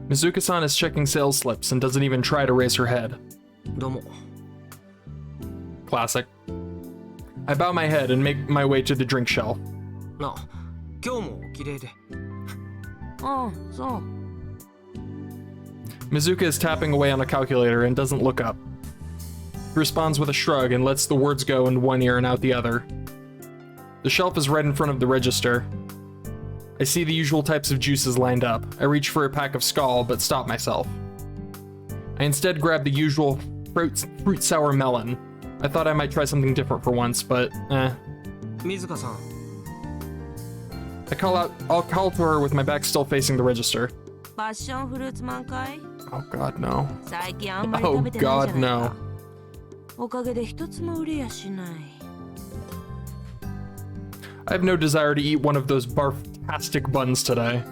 Mizuka-san is checking sales slips and doesn't even try to raise her head. Classic. I bow my head and make my way to the drink shelf. Mizuka is tapping away on a calculator and doesn't look up. He responds with a shrug and lets the words go in one ear and out the other. The shelf is right in front of the register. I see the usual types of juices lined up. I reach for a pack of Skol, but stop myself. I instead grab the usual fruit sour melon. I thought I might try something different for once, but Mizuka-san. I'll call to her with my back still facing the register. Oh god, no. Oh god, no. I have no desire to eat one of those barf-tastic buns today.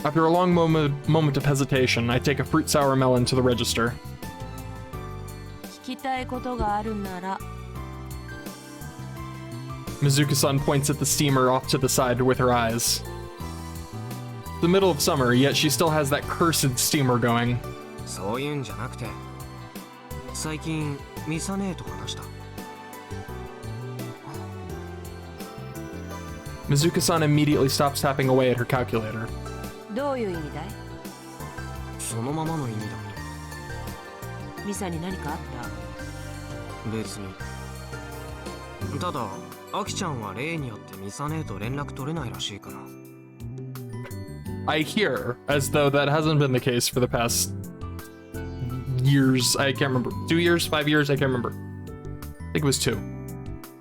After a long moment of hesitation, I take a fruit sour melon to the register. Mizuka-san points at the steamer off to the side with her eyes. The middle of summer, yet she still has that cursed steamer going. Mizuka-san immediately stops tapping away at her calculator. I hear, as though that hasn't been the case for the past years. I can't remember. 2 years? 5 years? I can't remember. I think it was 2.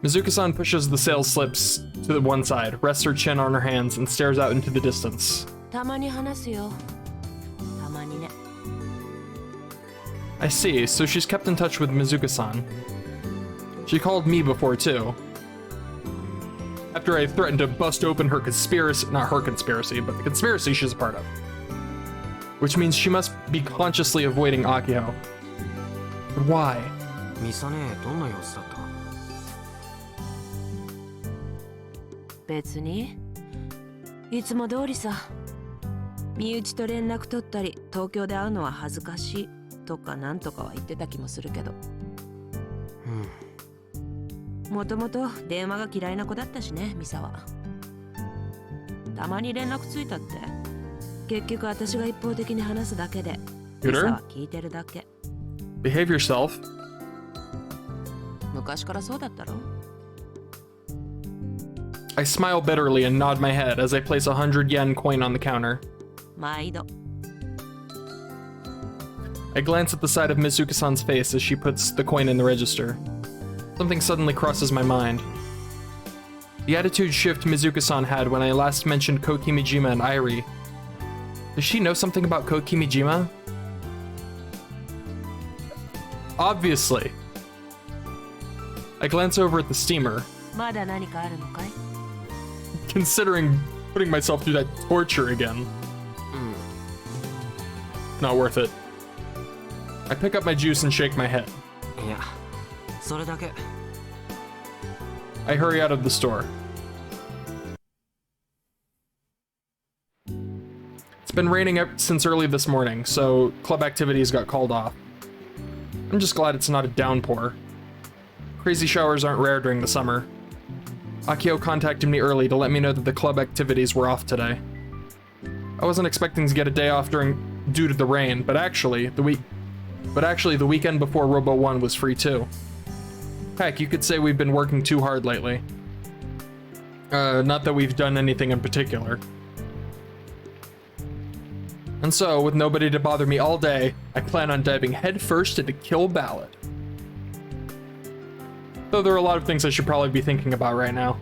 Mizuka-san pushes the sales slips to the one side, rests her chin on her hands, and stares out into the distance. I see, so she's kept in touch with Mizuka-san. She called me before, too. After I threatened to bust open her conspiracy, not her conspiracy, but the conspiracy she's a part of. Which means she must be consciously avoiding Akio. But why? Behave yourself. I smile bitterly and nod my head as I place a 100-yen coin on the counter. I glance at the side of Mizuka-san's face as she puts the coin in the register. Something suddenly crosses my mind. The attitude shift Mizuka-san had when I last mentioned Kokimijima and Airi. Does she know something about Kokimijima? Obviously. I glance over at the steamer. Considering putting myself through that torture again. Not worth it. I pick up my juice and shake my head. I hurry out of the store. It's been raining since early this morning, so club activities got called off. I'm just glad it's not a downpour. Crazy showers aren't rare during the summer. Akio contacted me early to let me know that the club activities were off today. I wasn't expecting to get a day off due to the rain, but actually the weekend before Robo 1 was free too. Heck, you could say we've been working too hard lately. Not that we've done anything in particular. And so, with nobody to bother me all day, I plan on diving headfirst into Kill Ballad. Though there are a lot of things I should probably be thinking about right now.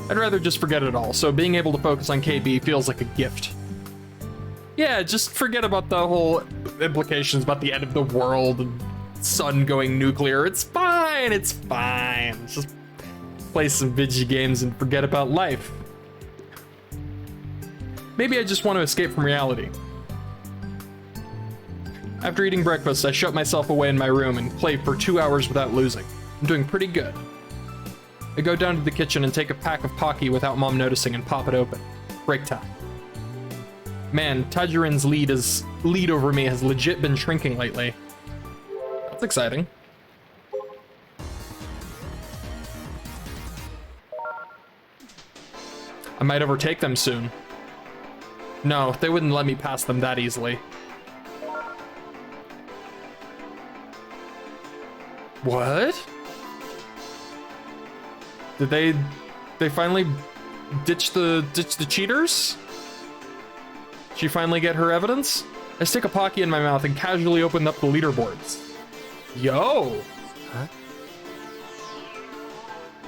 I'd rather just forget it all, so being able to focus on KB feels like a gift. Yeah, just forget about the whole implications about the end of the world and sun going nuclear. It's fine, it's fine. Let's just play some video games and forget about life. Maybe I just want to escape from reality. After eating breakfast, I shut myself away in my room and play for 2 hours without losing. I'm doing pretty good. I go down to the kitchen and take a pack of Pocky without Mom noticing and pop it open. Break time. Man, Tajirin's lead over me has legit been shrinking lately. That's exciting. I might overtake them soon. No, they wouldn't let me pass them that easily. What? Did they finally ditch the cheaters? She finally get her evidence? I stick a Pocky in my mouth and casually opened up the leaderboards. Yo! Huh?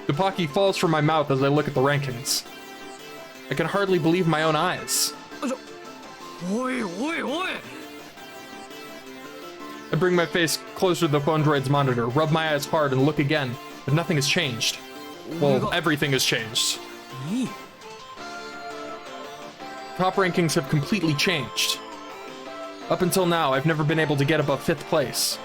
The Pocky falls from my mouth as I look at the rankings. I can hardly believe my own eyes. Oi, oi, oi! I bring my face closer to the phone droid's monitor, rub my eyes hard, and look again, but nothing has changed. Well, everything has changed. Top rankings have completely changed. Up until now, I've never been able to get above 5th place.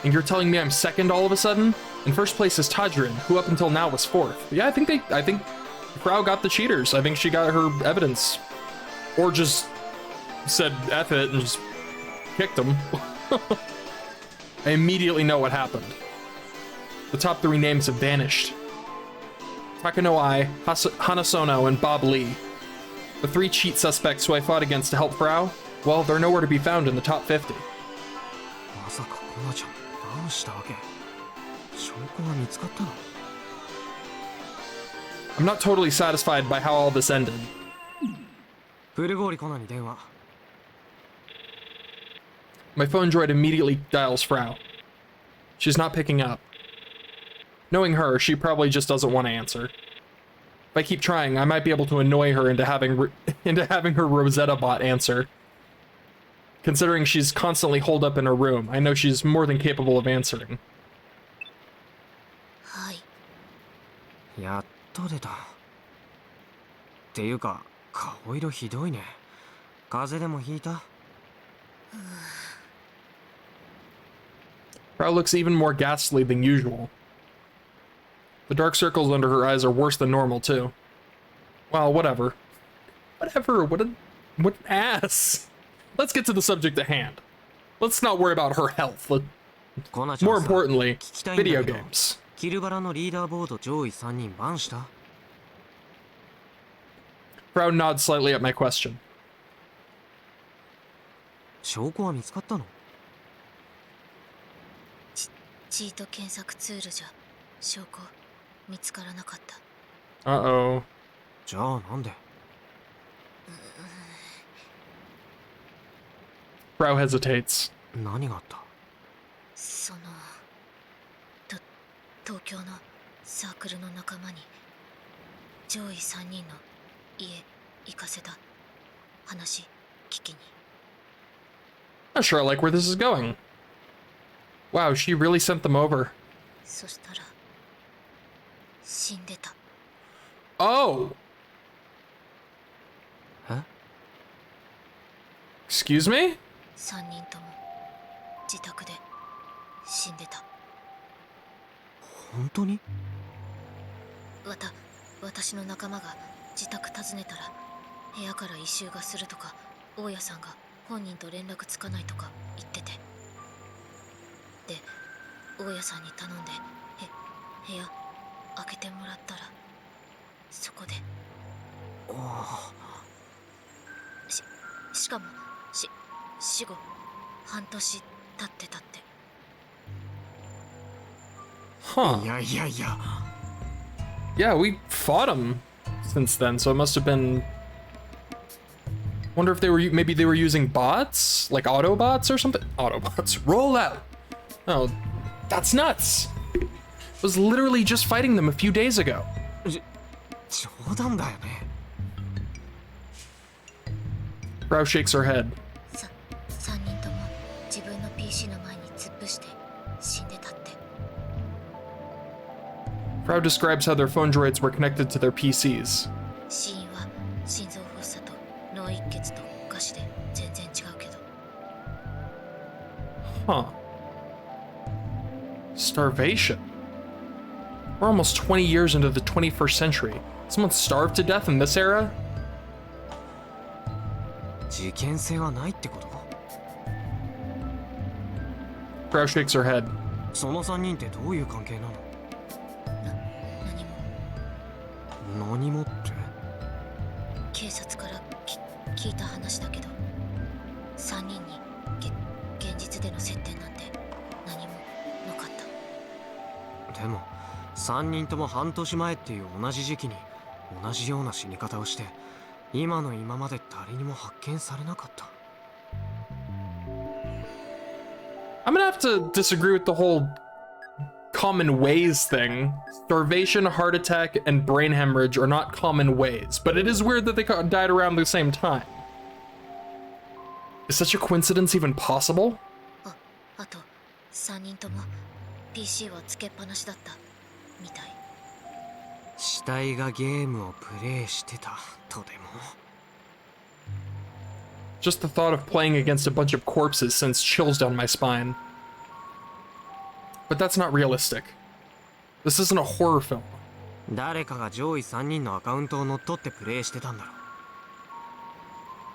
And you're telling me I'm second all of a sudden? In first place is Tajirin, who up until now was 4th. Yeah, I think Frau got the cheaters. I think she got her evidence. Or just said F it and just kicked them. I immediately know what happened. The top 3 names have vanished. Takano Ai, Hanasono, and Bob Lee. The 3 cheat suspects who I fought against to help Frau, well, they're nowhere to be found in the top 50. I'm not totally satisfied by how all this ended. My phone droid immediately dials Frau. She's not picking up. Knowing her, she probably just doesn't want to answer. If I keep trying, I might be able to annoy her into having her Rosetta bot answer. Considering she's constantly holed up in her room, I know she's more than capable of answering. Hi. やっと出た。っていうか、顔色ひどいね。風邪でもひいた？ Frau looks even more ghastly than usual. The dark circles under her eyes are worse than normal, too. Well, whatever. Whatever, what an ass. Let's get to the subject at hand. Let's not worry about her health. More importantly, video games. キルバラのリーダーボード上位3人バンした？ Frau nods slightly at my question. 証拠は見つかったの？チート検索ツールじゃ証拠見つからなかった。Uh-oh. じゃあなんで？ Frau hesitates. 何があった？その東京のサークルの仲間に上位3人の家行かせた。話聞きに。 Not sure I like where this is going. Wow, she really sent them over. そしたら死んでた。 Oh! え？ Excuse me? 3人とも自宅で死んでた。 本当に？私の仲間が自宅訪ねたら部屋から異臭がするとか、大家さんが本人と連絡つかないとか言ってて。で、大家さんに頼んで部屋開けてもらったらそこで。しかも死後半年経ってたって。 Huh. いやいやいや。Yeah, we fought him since then, so it must have been... Wonder if they were, maybe they were using bots? Like Autobots or something? Autobots. Roll out! Oh, that's nuts! I was literally just fighting them a few days ago. 冗談だよね。 Brow shakes her head. 3人とも自分の PC の前に突っ伏して死んでたって。 Brow describes how their phone droids were connected to their PCs. 死因は心臓発作と脳一血と餓死で全然違うけど。 Huh. Starvation. We're almost 20 years into the 21st century. Someone starved to death in this era? 事件性はないってこと？ Brow shakes her head. その3人ってどういう関係なの？何もって？警察から聞いた話だけど、3人に現実での接点なんて何もなかった。でも3人とも半年前っていう同じ時期に同じような死に方をして、今の今まで誰にも発見されなかった。 I'm gonna have to disagree with the whole common ways thing. Starvation, heart attack, and brain hemorrhage are not common ways, but it is weird that they died around the same time. Is such a coincidence even possible? あと3人とも PC はつけっぱなしだったみたい。死体がゲームをプレイしてたとでも。 Just the thought of playing against a bunch of corpses sends chills down my spine. But that's not realistic. This isn't a horror film. 誰かが上位3人のアカウントを乗っ取ってプレイしてたんだろ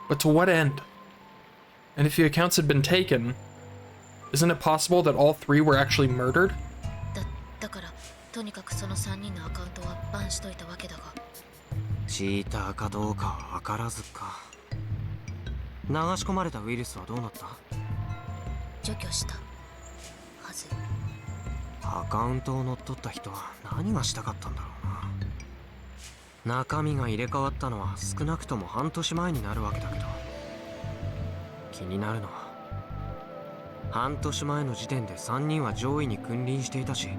う。 But to what end? And if the accounts had been taken, isn't it possible that all three were actually murdered? だからとにかくその3人のアカウントはバンしといたわけだが。チーターかどうかは分からずか。流し込まれたウイルスはどうなった？除去したはず。アカウントを乗っ取った人は何がしたかったんだろうな。中身が入れ替わったのは少なくとも半年前になるわけだけど、気になるのは半年前の時点で3人は上位に君臨していたし、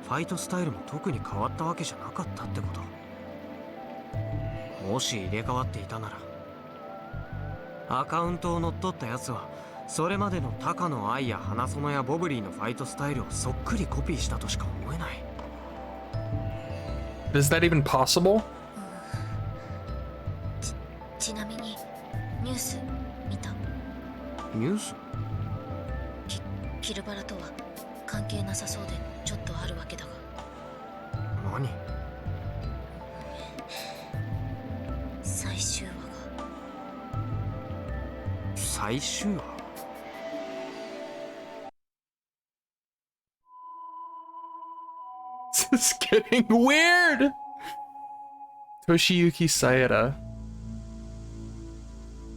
ファイトスタイルも特に変わったわけじゃなかったってこと。もし入れ替わっていたなら、アカウントを乗っ取ったやつはそれまでの高野愛や花園やボブリーのファイトスタイルをそっくりコピーしたとしか思えない。 Is that even possible? ちなみにニュース見た？ニュース？キルバラとは関係なさそうでちょっとあるわけだが。何？最終話が。最終話？ This is getting weird! Toshiyuki Saeda.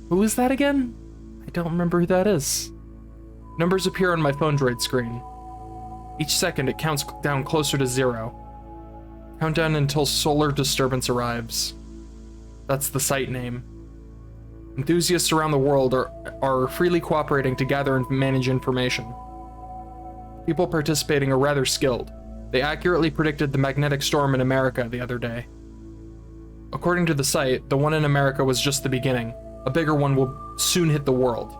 Who is that again? I don't remember who that is. Numbers appear on my phone droid screen. Each second it counts down closer to 0. Countdown until solar disturbance arrives. That's the site name. Enthusiasts around the world are freely cooperating to gather and manage information. People participating are rather skilled. They accurately predicted the magnetic storm in America the other day. According to the site, the one in America was just the beginning. A bigger one will soon hit the world.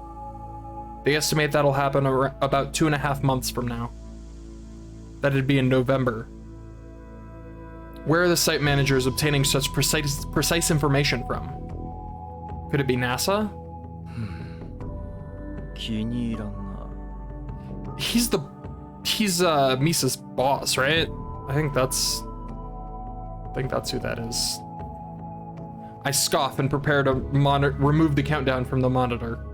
They estimate that'll happen about 2.5 months from now. That'd be in November. Where are the site managers obtaining such precise information from? Could it be NASA? He's Misa's boss, right? I think that's who that is. I scoff and prepare to remove the countdown from the monitor.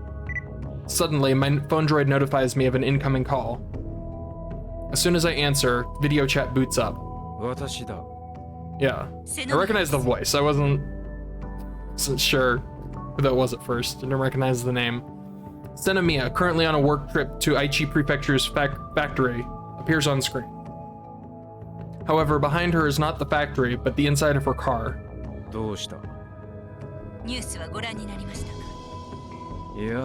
Suddenly, my phone droid notifies me of an incoming call. As soon as I answer, video chat boots up. Yeah, I recognize the voice. I wasn't sure who that was at first. Didn't recognize the name. Senemiya, currently on a work trip to Aichi Prefecture's factory, appears on screen. However, behind her is not the factory, but the inside of her car. どうした？ニュースはご覧になりましたか？いや、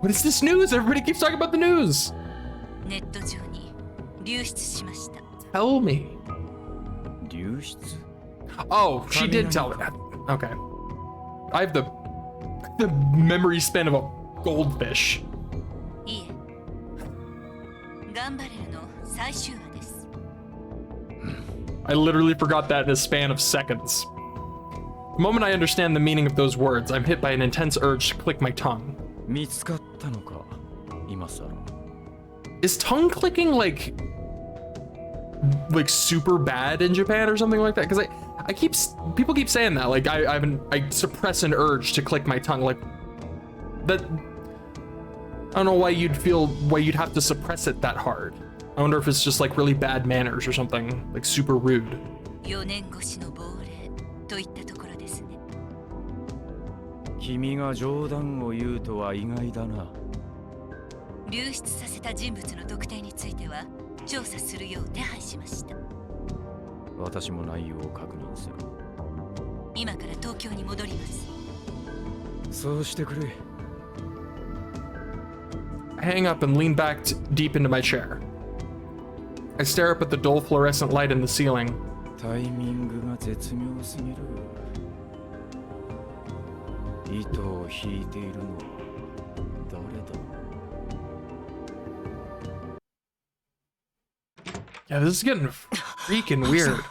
What is this news? Everybody keeps talking about the news. ネット上に流出しました。Tell me. 流出？ Oh, she did tell me. Okay. I have the memory span of a goldfish. いえ、ガンバレルの最終話です。 I literally forgot that in a span of seconds. The moment I understand the meaning of those words, I'm hit by an intense urge to click my tongue. 見つかったのか？今さら。 Is tongue clicking like super bad in Japan or something like that? Because people keep saying that. Like I suppress an urge to click my tongue. Like that. I don't know why you'd have to suppress it that hard. I wonder if it's just like really bad manners or something, like super rude. 4年越しの亡霊といったところですね。君が冗談を言うとは意外だな。流出させた人物の特定については調査するよう手配しました。私も内容を確認する。今から東京に戻ります。そうしてくれ。I hang up and lean back deep into my chair. I stare up at the dull fluorescent light in the ceiling. タイミングが絶妙すぎる。糸を引いているのは誰だ？ Yeah, this is getting freaking weird.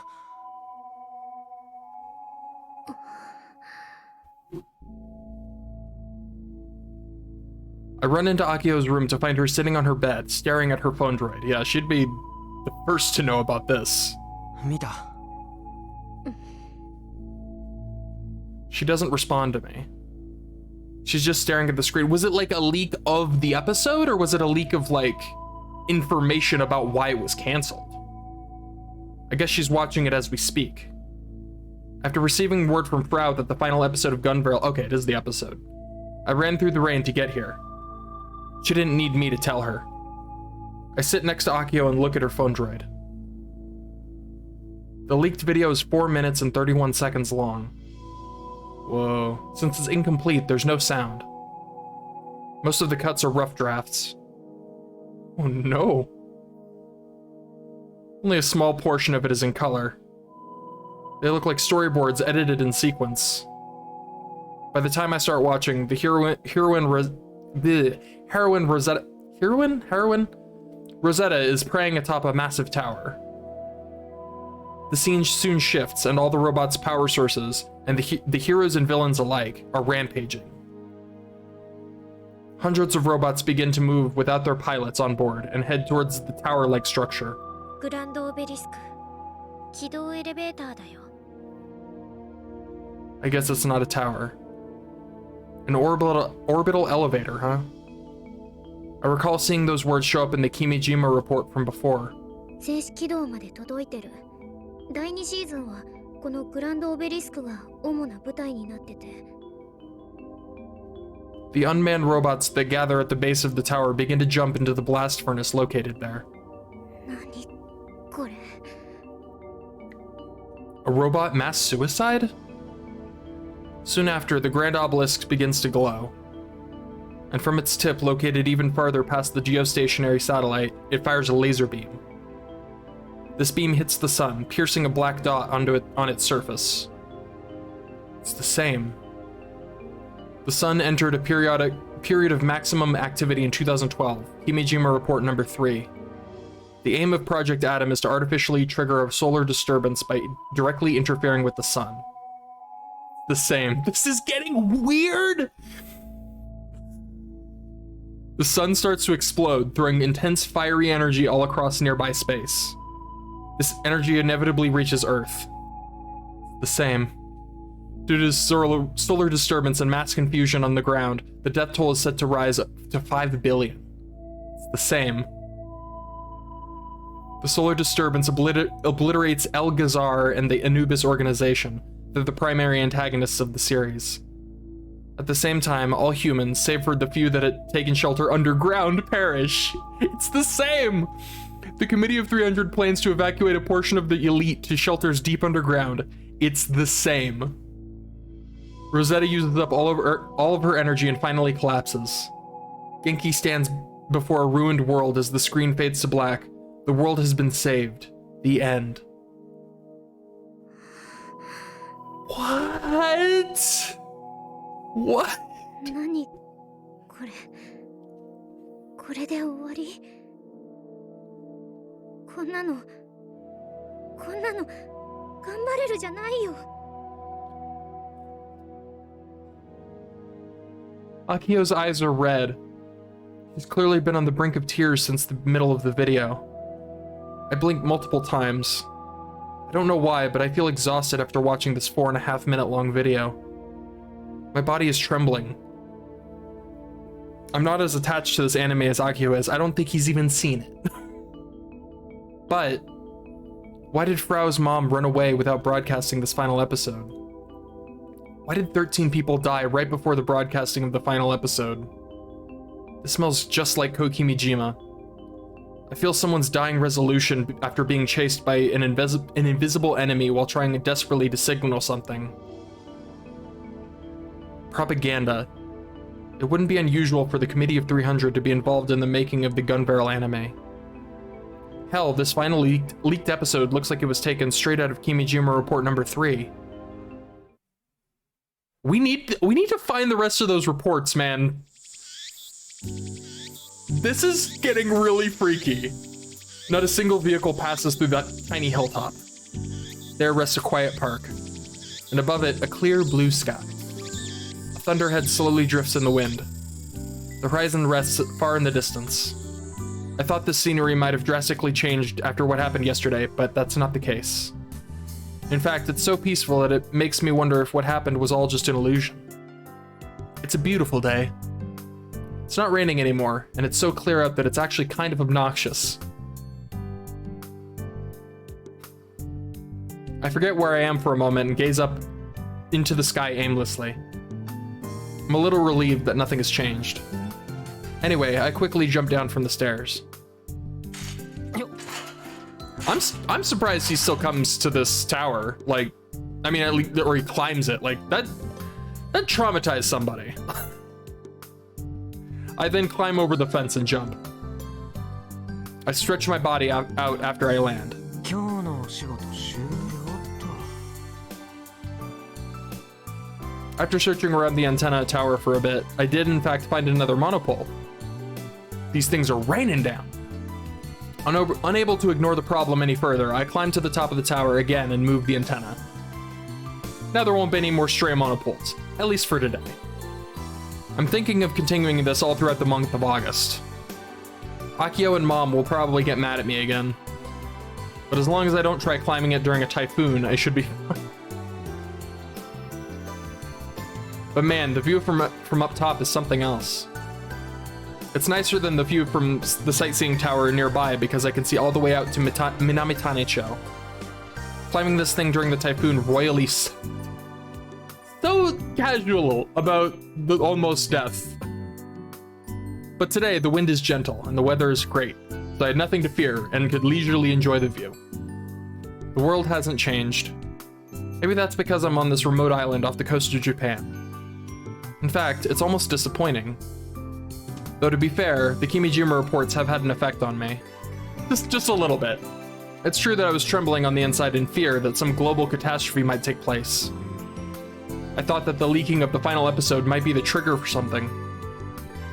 I run into Akio's room to find her sitting on her bed, staring at her phone droid. Yeah, she'd be the first to know about this. 見た。 She doesn't respond to me. She's just staring at the screen. Was it like a leak of the episode, or was it a leak of like information about why it was canceled? I guess she's watching it as we speak. After receiving word from Frau that the final episode of Gunveil, okay, it is the episode. I ran through the rain to get here. She didn't need me to tell her. I sit next to Akio and look at her phone droid. The leaked video is 4 minutes and 31 seconds long. Whoa. Since it's incomplete, there's no sound. Most of the cuts are rough drafts. Oh no. Only a small portion of it is in color. They look like storyboards edited in sequence. By the time I start watching, the heroine Rosetta is praying atop a massive tower. The scene soon shifts, and all the robots' power sources, and the heroes and villains alike, are rampaging. Hundreds of robots begin to move without their pilots on board and head towards the tower-like structure. グランドオベリスク起動エレベーターだよ。 I guess it's not a tower. An orbital elevator, huh? I recall seeing those words show up in the Kimijima report from before. 静止軌道まで届いてる。第2シーズンはこのグランドオベリスクが主な舞台になってて。 The unmanned robots that gather at the base of the tower begin to jump into the blast furnace located there. 何これ。 A robot mass suicide? Soon after, the grand obelisk begins to glow. And from its tip, located even farther past the geostationary satellite, it fires a laser beam. This beam hits the sun, piercing a black dot on its surface. It's the same. The sun entered a period of maximum activity in 2012, Himejima Report number 3. The aim of Project Adam is to artificially trigger a solar disturbance by directly interfering with the sun. The same. This is getting weird! The sun starts to explode, throwing intense fiery energy all across nearby space. This energy inevitably reaches Earth. The same. Due to solar disturbance and mass confusion on the ground, the death toll is set to rise to 5 billion. It's the same. The solar disturbance obliterates El Ghazar and the Anubis organization. They're the primary antagonists of the series. At the same time, all humans, save for the few that had taken shelter underground, perish. It's the same! The Committee of 300 plans to evacuate a portion of the elite to shelters deep underground. It's the same. Rosetta uses up all of her energy and finally collapses. Genki stands before a ruined world as the screen fades to black. The world has been saved. The end. What? What? 何これこれで終わりこんなの頑張れるじゃないよ Akio's eyes are red. He's clearly been on the brink of tears since the middle of the video. I blinked multiple times. I don't know why, but I feel exhausted after watching this 4.5 minute long video. My body is trembling. I'm not as attached to this anime as Akio is. I don't think he's even seen it. But why did Frau's mom run away without broadcasting this final episode? Why did 13 people die right before the broadcasting of the final episode? This smells just like Kokimijima. I feel someone's dying resolution after being chased by an invisible enemy while trying desperately to signal something. Propaganda. It wouldn't be unusual for the Committee of 300 to be involved in the making of the Gun Barrel anime. Hell, this final leaked episode looks like it was taken straight out of Kimijima Report number 3. We need to find the rest of those reports, man. This is getting really freaky. Not a single vehicle passes through that tiny hilltop. There rests a quiet park, and above it, a clear blue sky. A thunderhead slowly drifts in the wind. The horizon rests far in the distance. I thought this scenery might have drastically changed after what happened yesterday, but that's not the case. In fact, it's so peaceful that it makes me wonder if what happened was all just an illusion. It's a beautiful day. It's not raining anymore, and it's so clear out that it's actually kind of obnoxious. I forget where I am for a moment and gaze up into the sky aimlessly. I'm a little relieved that nothing has changed. Anyway, I quickly jump down from the stairs. I'm surprised he still comes to this tower. Like, I mean, at least, or he climbs it. Like, that traumatized somebody. I then climb over the fence and jump. I stretch my body out after I land. After searching around the antenna tower for a bit, I did in fact find another monopole. These things are raining down. Unable to ignore the problem any further, I climbed to the top of the tower again and moved the antenna. Now there won't be any more stray monopoles, at least for today. I'm thinking of continuing this all throughout the month of August. Akio and Mom will probably get mad at me again. But as long as I don't try climbing it during a typhoon, I should be fine. But man, the view from up top is something else. It's nicer than the view from the sightseeing tower nearby because I can see all the way out to Minamitane-cho. Climbing this thing during the typhoon royally so casual about the almost death. But today the wind is gentle and the weather is great, so I had nothing to fear and could leisurely enjoy the view. The world hasn't changed. Maybe that's because I'm on this remote island off the coast of Japan. In fact, it's almost disappointing. Though to be fair, the Kimijima reports have had an effect on me. Just a little bit. It's true that I was trembling on the inside in fear that some global catastrophe might take place. I thought that the leaking of the final episode might be the trigger for something.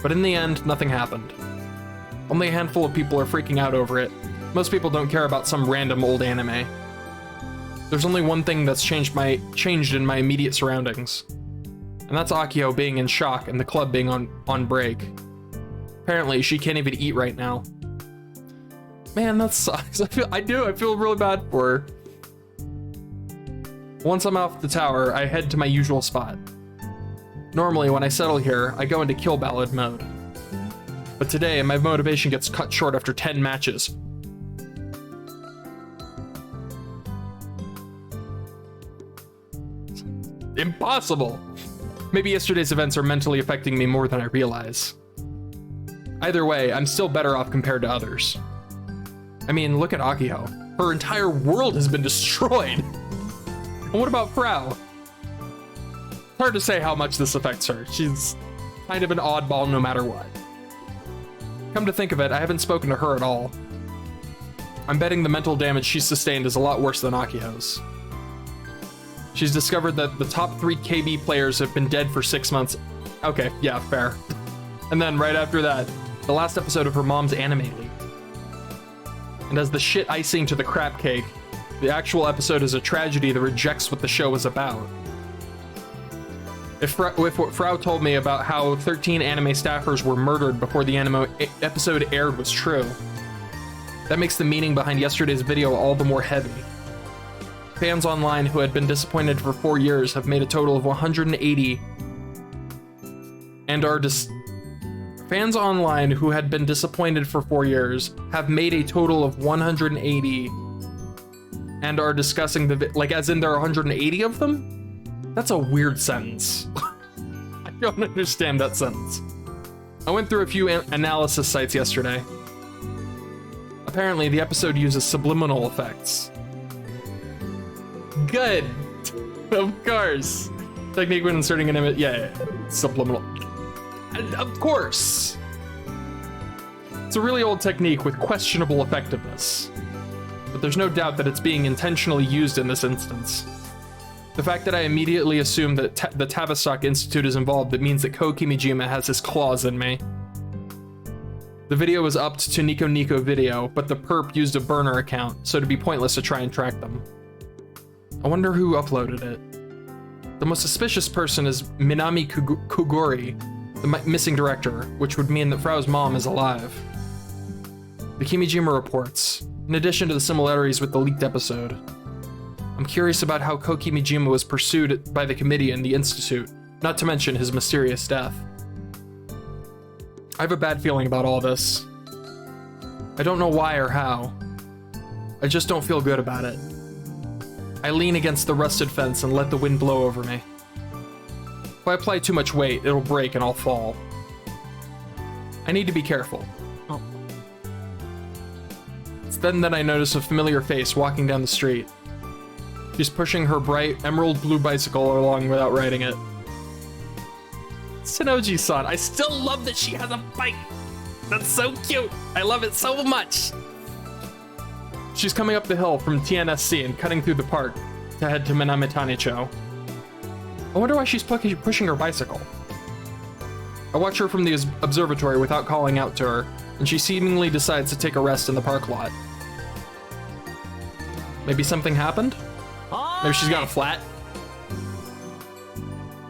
But in the end, nothing happened. Only a handful of people are freaking out over it. Most people don't care about some random old anime. There's only one thing that's changed in my immediate surroundings. And that's Akio being in shock and the club being on break. Apparently, she can't even eat right now. Man, that sucks. I feel really bad for her. Once I'm off the tower, I head to my usual spot. Normally, when I settle here, I go into kill ballad mode. But today, my motivation gets cut short after 10 matches. Impossible! Maybe yesterday's events are mentally affecting me more than I realize. Either way, I'm still better off compared to others. I mean, look at Akiho. Her entire world has been destroyed. And what about Frau? It's hard to say how much this affects her. She's kind of an oddball no matter what. Come to think of it, I haven't spoken to her at all. I'm betting the mental damage she's sustained is a lot worse than Akiho's. She's discovered that the top 3 KB players have been dead for 6 months. Okay, yeah, fair. And then right after that, the last episode of her mom's anime leaked. And as the shit icing to the crap cake, the actual episode is a tragedy that rejects what the show was about. If what Frau told me about how 13 anime staffers were murdered before the episode aired was true, that makes the meaning behind yesterday's video all the more heavy. Fans online who had been disappointed for 4 years have made a total of 180 and are Fans online who had been disappointed for 4 years have made a total of 180 and are discussing like as in there are 180 of them? That's a weird sentence. I don't understand that sentence. I went through a few analysis sites yesterday. Apparently, the episode uses subliminal effects. Good. Of course. Technique when inserting an image. Yeah, subliminal. Of course. It's a really old technique with questionable effectiveness. But there's no doubt that it's being intentionally used in this instance. The fact that I immediately assumed that the Tavistock Institute is involved, it means that Ko Kimijima has his claws in me. The video was upped to Nico Nico Video, but the perp used a burner account, so it'd be pointless to try and track them. I wonder who uploaded it. The most suspicious person is Minami Kugori, the missing director, which would mean that Frau's mom is alive. The Kimijima reports, in addition to the similarities with the leaked episode. I'm curious about how Ko Kimijima was pursued by the committee and the institute, not to mention his mysterious death. I have a bad feeling about all this. I don't know why or how. I just don't feel good about it. I lean against the rusted fence and let the wind blow over me. If I apply too much weight, it'll break and I'll fall. I need to be careful. Oh. It's then that I notice a familiar face walking down the street. She's pushing her bright emerald blue bicycle along without riding it. Sinoji-san, I still love that she has a bike. That's so cute. I love it so much. She's coming up the hill from TNSC and cutting through the park to head to Minamitanicho. I wonder why she's pushing her bicycle. I watch her from the observatory without calling out to her, and she seemingly decides to take a rest in the park lot. Maybe something happened? Maybe she's got a flat?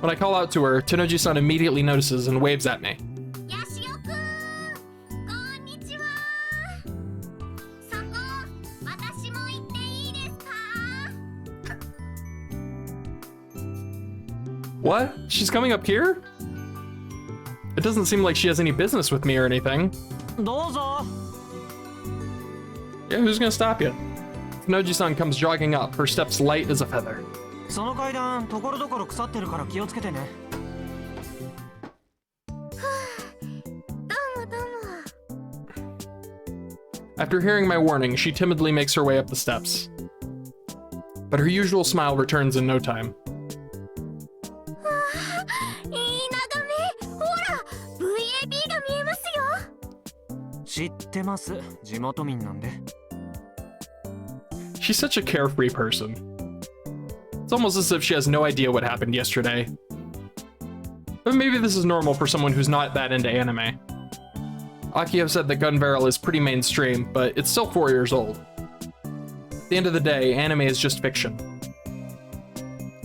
When I call out to her, Tenoji-san immediately notices and waves at me. What? She's coming up here? It doesn't seem like she has any business with me or anything. Yeah, who's gonna stop you? Tenoji-san comes jogging up, her steps light as a feather. After hearing my warning, she timidly makes her way up the steps. But her usual smile returns in no time. She's such a carefree person. It's almost as if she has no idea what happened yesterday. But maybe this is normal for someone who's not that into anime. Akio said that Gun Barrel is pretty mainstream, but it's still 4 years old. At the end of the day, anime is just fiction.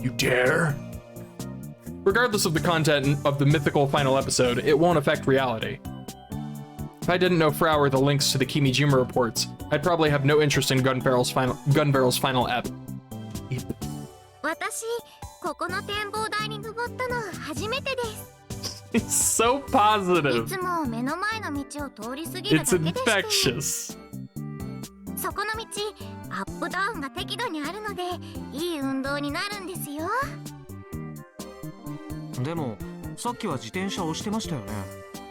You dare? Regardless of the content of the mythical final episode, it won't affect reality. If I didn't know Frau or the links to the Kimijima reports, I'd probably have no interest in Gun Barrel's final ep. It's so positive. It's infectious. そこの道、アップダウンが適度にあるので、いい運動になるんですよ。でも、さっきは自転車押してましたよね。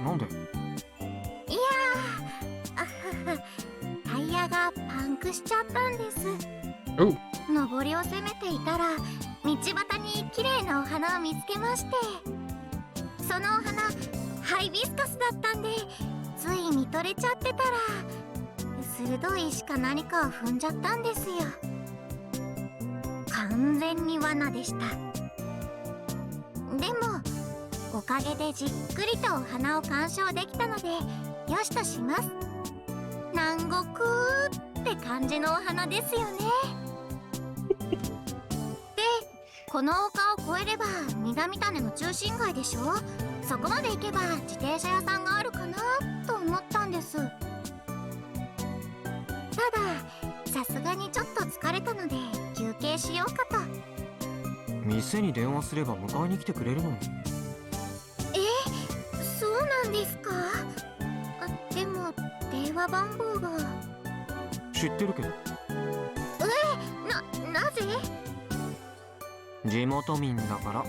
なんで？いやー、タイヤがくしちゃったんです。 Ooh. 登りを攻めていたら道端に綺麗なお花を見つけまして、そのお花ハイビスカスだったんで、つい見とれちゃってたら鋭い石か何かを踏んじゃったんですよ。完全に罠でした。でもおかげでじっくりとお花を鑑賞できたのでよしとします。南国って感じのお花ですよね。で、この丘を越えれば南種の中心街でしょ。そこまで行けば自転車屋さんがあるかなと思ったんです。たださすがにちょっと疲れたので休憩しようかと。店に電話すれば迎えに来てくれるのに。そうなんですか。でも電話番号が。知ってるけど。なぜ？地元民だから。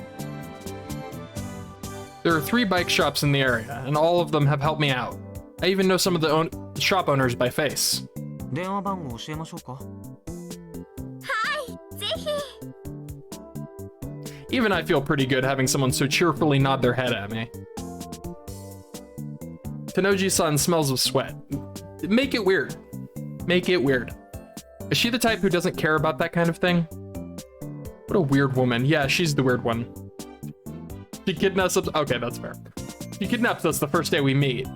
There are 3 bike shops in the area, and all of them have helped me out. I even know some of the shop owners by face. 電話番号教えましょうか。はい、ぜひ。 Even I feel pretty good having someone so cheerfully nod their head at me. Tanoji-san smells of sweat. Make it weird. Make it weird. Is she the type who doesn't care about that kind of thing? What a weird woman. Yeah, she's the weird one. She kidnaps us. Okay, that's fair. She kidnaps us the first day we meet.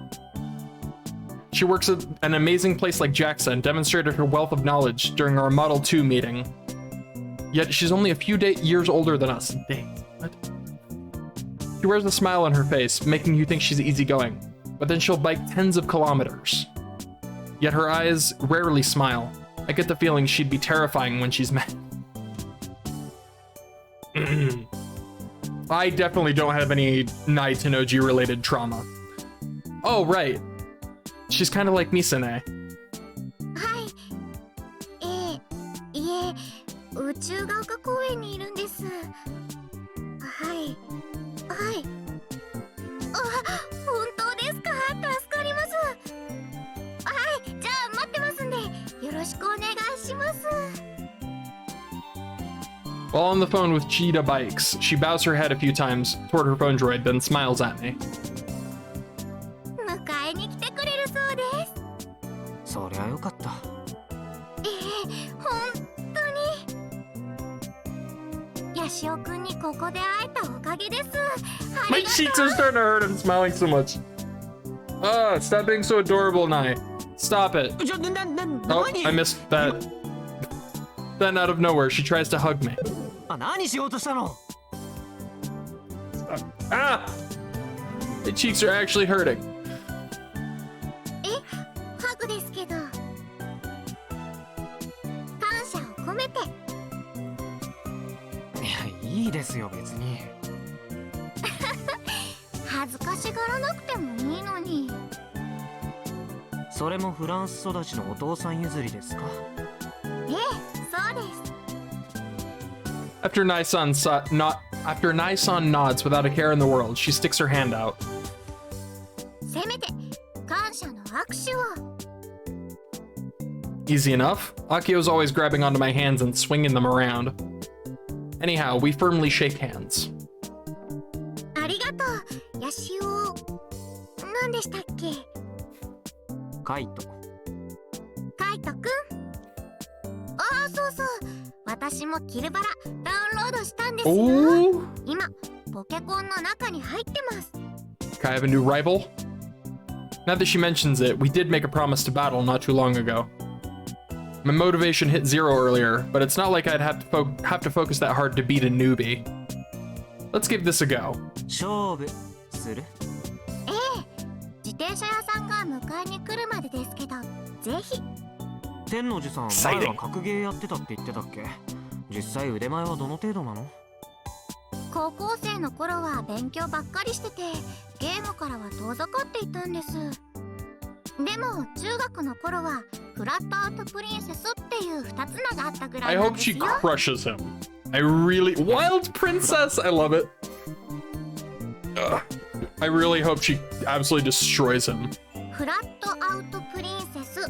She works at an amazing place like JAXA and demonstrated her wealth of knowledge during our Model 2 meeting. Yet she's only a few years older than us. Dang, what? She wears a smile on her face, making you think she's easygoing, but then she'll bike tens of kilometers. Yet her eyes rarely smile. I get the feeling she'd be terrifying when she's mad. I definitely don't have any Nai Tenoji related trauma. Oh, right. She's kind of like Misane. はい。いえ、宇宙が丘公園にいるんです。はい。はい。あ、本当ですか？助かります。はい、じゃあ待ってますんで、よろしくお願いします。 While on the phone with Cheetah Bikes, she bows her head a few times toward her phone droid, then smiles at me. 迎えに来てくれるそうです。そりゃよかった。本当に。ヤシオくんにここで会えたおかげです。 My cheeks are starting to hurt. I'm smiling so much. Ah, stop being so adorable, Nai. Stop it. Oh, I missed that. Then out of nowhere, she tries to hug me. 何しようとしたの？ Ah! My cheeks are actually hurting. ハグですけど。感謝を込めて。いや、いいですよ別に。恥ずかしがらなくてもいいのに。それもフランス育ちのお父さん譲りですか？そうです。 After Nai-san nods without a care in the world, she sticks her hand out. せめて感謝の握手を。 Easy enough. Akio's always grabbing onto my hands and swinging them around. Anyhow, we firmly shake hands. ありがとう、ヤシオ。何でしたっけ？カイト。カイトくん。ああ、そうそう。私もキルバラダウンロードしたんですよ。 Oh! 今ポケコンの中に入ってます。 Can I have a new rival? Now that she mentions it, we did make a promise to battle not too long ago. My motivation hit 0 earlier, but it's not like I'd have to focus that hard to beat a newbie. Let's give this a go. 勝負する？自転車屋さんが迎えに来るまでですけど、ぜひ。天王寺さん、前は格ゲーやってたって言ってたっけ？実際腕前はどの程度なの？高校生の頃は勉強ばっかりしてて、ゲームからは遠ざかっていたんです。でも中学の頃はフラットアウトプリンセスっていう2つ名があったぐら I いなん hope です she よ。 crushes him. I really... Wild Princess! I love it. Ugh. I really hope she absolutely destroys him. フラットアウトプリンセス。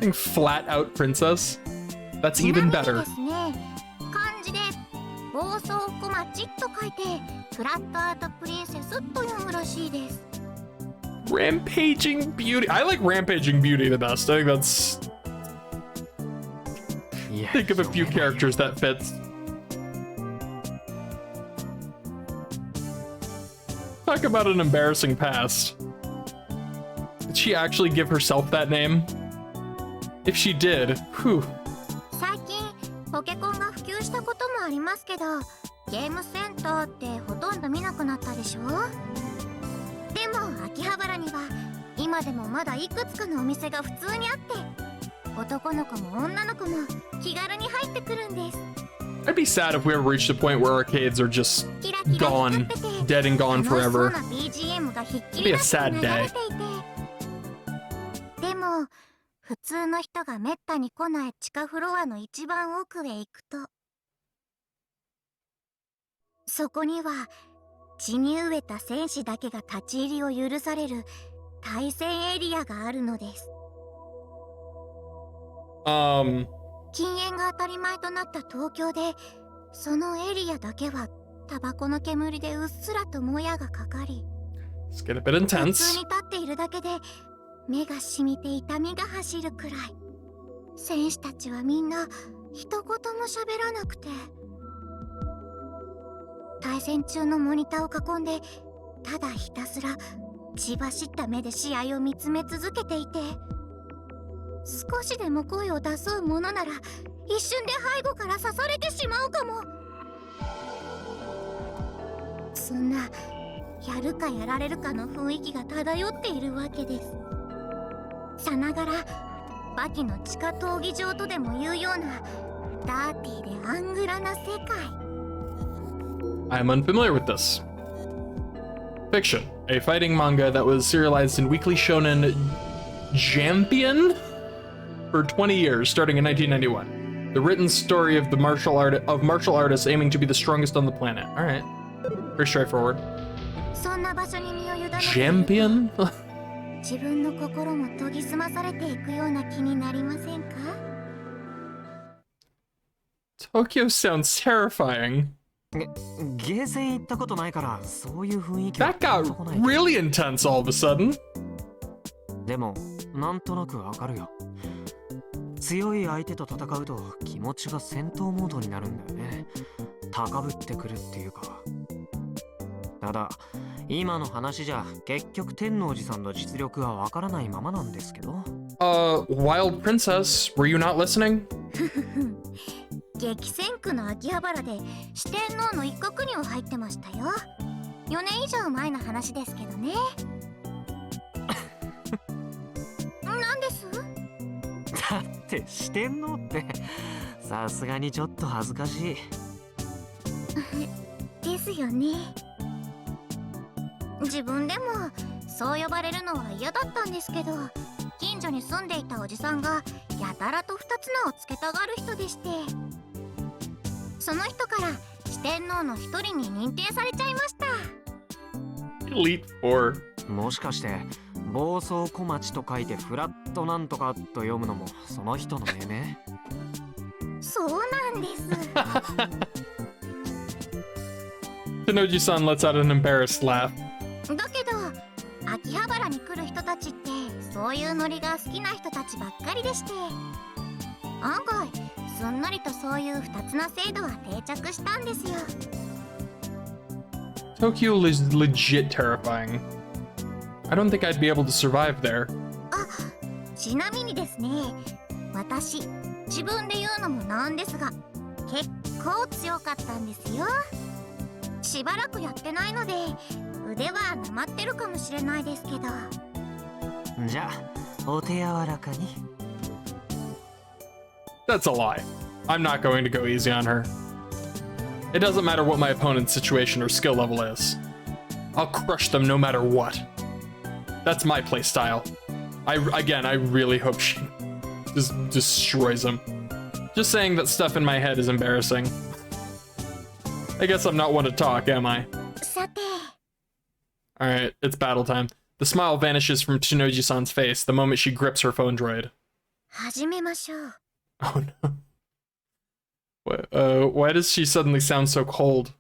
I typing flat out princess? That's even better. ちなみにですね、漢字で暴走小町と書いてフラットアウトプリンセスと読むらしいです。 Rampaging Beauty. I like Rampaging Beauty the best. I think that's... Think of a few characters that fits. Talk about an embarrassing past. Did she actually give herself that name? If she did, whew. 最近ポケコンが普及したこともありますけど、ゲームセンターってほとんど見なくなったでしょ。でも秋葉原には今でもまだいくつかのお店が普通にあって、男の子も女の子も気軽に入ってくるんです。 I'd be sad if we ever reached a point where arcades are just gone, dead and gone forever. It'd be a sad day. でも普通の人がめったに来ない地下フロアの一番奥へ行くと、そこには血に飢えた戦士だけが立ち入りを許される対戦エリアがあるのです。禁煙が当たり前となった東京で、そのエリアだけはタバコの煙でうっすらともやがかかり、 Let's get a bit 普通 intense. に立っているだけで目がしみて痛みが走るくらい、戦士たちはみんな一言も喋らなくて、対戦中のモニターを囲んでただひたすら血走った目で試合を見つめ続けていて、少しでも声を出そうものなら一瞬で背後から刺されてしまうかも。そんなやるかやられるかの雰囲気が漂っているわけです。さながらバキの地下闘技場とでもいうようなダーティーでアングラな世界。 I'm unfamiliar with this. Fiction, a fighting manga that was serialized in Weekly Shonen Champion for 20 years, starting in 1991. The written story of the martial artists aiming to be the strongest on the planet. All right, very straightforward. そんな場所に身を委ねていると Champion? 自分の心も研ぎ澄まされていくような気になりませんか？ Tokyo sounds terrifying. ゲーセン行ったことないからそういう雰囲気は That got ピンとこない。 really intense all of a sudden. でもなんとなくわかるよ。強い相手と戦うと気持ちが戦闘モードになるんだよね。高ぶってくるっていうか。ただ今の話じゃ結局天王寺さんの実力がわからないままなんですけど。Wild Princess, were you not listening? 激戦区の秋葉原で四天王の一角には入ってましたよ。4年以上前の話ですけどね。なんです？だって四天王ってさすがにちょっと恥ずかしい。ですよね。自分でもそう呼ばれるのは嫌だったんですけど、近所に住んでいたおじさんがやたらと2つ名をつけたがる人でして、その人から四天王の一人に認定されちゃいました。 Elite Four. もしかして暴走小町と書いてフラットなんとかと読むのもその人の命名？そうなんです。Tenoji-san lets out an embarrassed laugh. だけど秋葉原に来る人たちってそういうノリが好きな人たちばっかりでして、案外すんなりとそういう2つな制度は定着したんですよ。 Tokyo is legit terrifying. I don't think I'd be able to survive there. あ、ちなみにですね、私自分で言うのもなんですが結構強かったんですよ。しばらくやってないので腕はなまってるかもしれないですけど。じゃあお手柔らかに。 That's a lie. I'm not going to go easy on her. It doesn't matter what my opponent's situation or skill level is. I'll crush them no matter what. That's my playstyle. I really hope she just destroys him. Just saying that stuff in my head is embarrassing. I guess I'm not one to talk, am I? さて、 Alright, it's battle time. The smile vanishes from Tsunoji-san's face the moment she grips her phone droid. 始めましょう。 Oh no. Why does she suddenly sound so cold?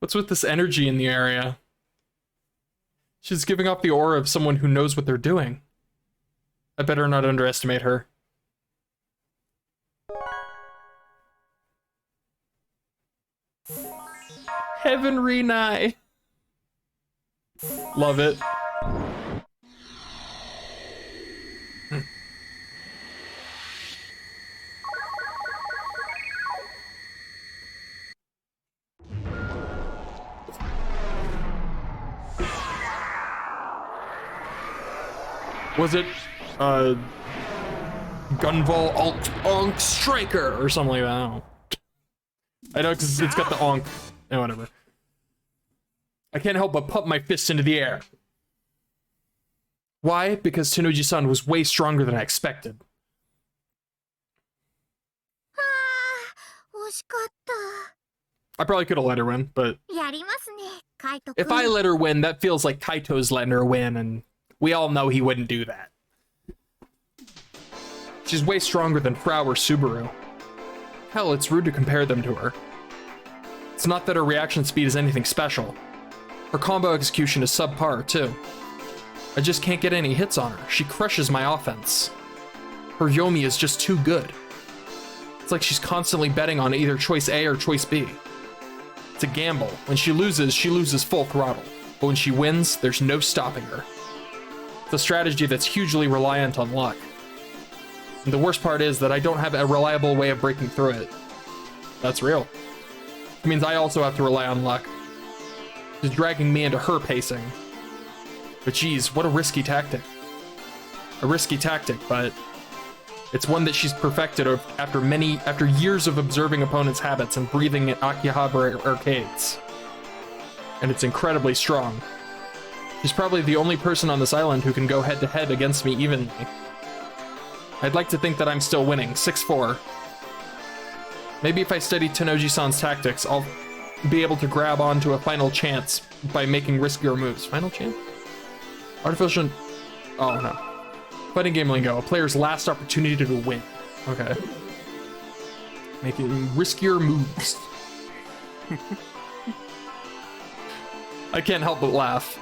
What's with this energy in the area? She's giving off the aura of someone who knows what they're doing. I better not underestimate her. Heaven Renai. Love it. Was it Gunval Onk Striker or something like that? I know because it's got the Onk and whatever. I can't help but pump my fist into the air. Why? Because Tenoji-san was way stronger than I expected. 惜しかっ I probably could have let her win, but た。やりますね、カイトくん。 if I let her win, that feels like Kaito's letting her win, and we all know he wouldn't do that. She's way stronger than Frau or Subaru. Hell, it's rude to compare them to her. It's not that her reaction speed is anything special. Her combo execution is subpar, too. I just can't get any hits on her. She crushes my offense. Her Yomi is just too good. It's like she's constantly betting on either choice A or choice B. It's a gamble. When she loses full throttle. But when she wins, there's no stopping her. It's a strategy that's hugely reliant on luck. And the worst part is that I don't have a reliable way of breaking through it. That's real. It means I also have to rely on luck. She's dragging me into her pacing. But geez, what a risky tactic. A risky tactic, but it's one that she's perfected after years of observing opponents' habits and breathing at Akihabara arcades. And it's incredibly strong. She's probably the only person on this island who can go head-to-head against me evenly. I'd like to think that I'm still winning, 6-4. Maybe if I study Tenoji-san's tactics, I'll be able to grab onto a final chance by making riskier moves. Final chance? Artificial... Oh, no. Fighting game lingo, a player's last opportunity to win. Okay. Making riskier moves. I can't help but laugh.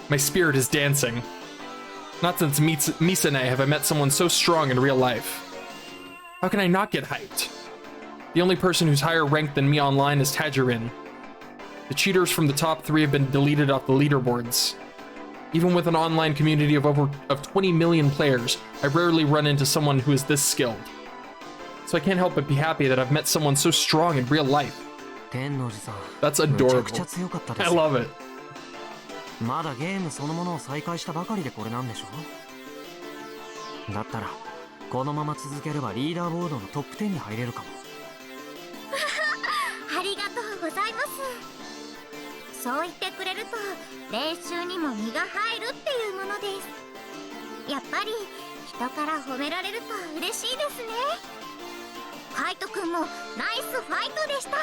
My spirit is dancing. Not since Misane have I met someone so strong in real life. How can I not get hyped? The only person who's higher ranked than me online is Tajirin. The cheaters from the top 3 have been deleted off the leaderboards. Even with an online community of 20 million players, I rarely run into someone who is this skilled. So I can't help but be happy that I've met someone so strong in real life. That's adorable. I love it. まだゲームそのものを再開したばかりでこれなんでしょ。だったらこのまま続ければリーダーボードのトップ10に入れるかも。ありがとうございます。そう言ってくれると練習にも身が入るっていうものです。やっぱり人から褒められると嬉しいですね。カイトくんもナイスファイトでした。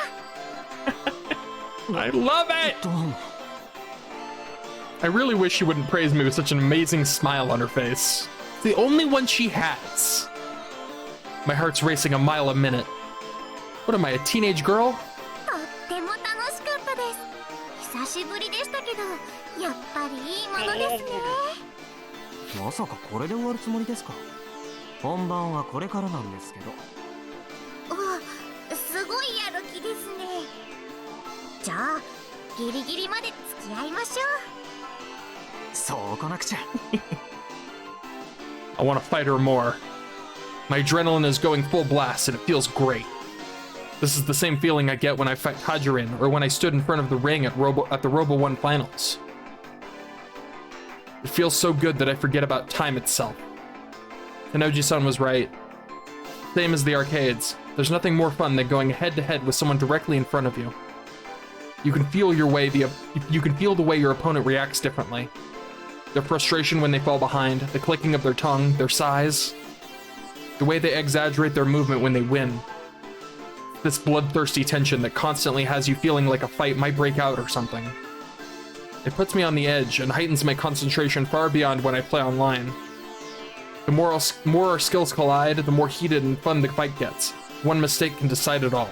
I love it! I really wish she wouldn't praise me with such an amazing smile on her face. It's the only one she has. My heart's racing a mile a minute. What am I, a teenage girl? とっても楽しかったです。久しぶりでしたけど、やっぱりいいものですね。まさかこれで終わるつもりですか。本番はこれからなんですけど。お、すごいやる気ですね。じゃあ、ギリギリまで付き合いましょう。そうこなくちゃ。I want to fight her more. My adrenaline is going full blast and it feels great. This is the same feeling I get when I fight Tajirin or when I stood in front of the ring at the Robo 1 finals. It feels so good that I forget about time itself. Tenoji-san was right. Same as the arcades. There's nothing more fun than going head-to-head with someone directly in front of you. You can feel the way your opponent reacts differently. Their frustration when they fall behind, the clicking of their tongue, their sighs, the way they exaggerate their movement when they win. This bloodthirsty tension that constantly has you feeling like a fight might break out or something. It puts me on the edge and heightens my concentration far beyond when I play online. The more our skills collide, the more heated and fun the fight gets. One mistake can decide it all.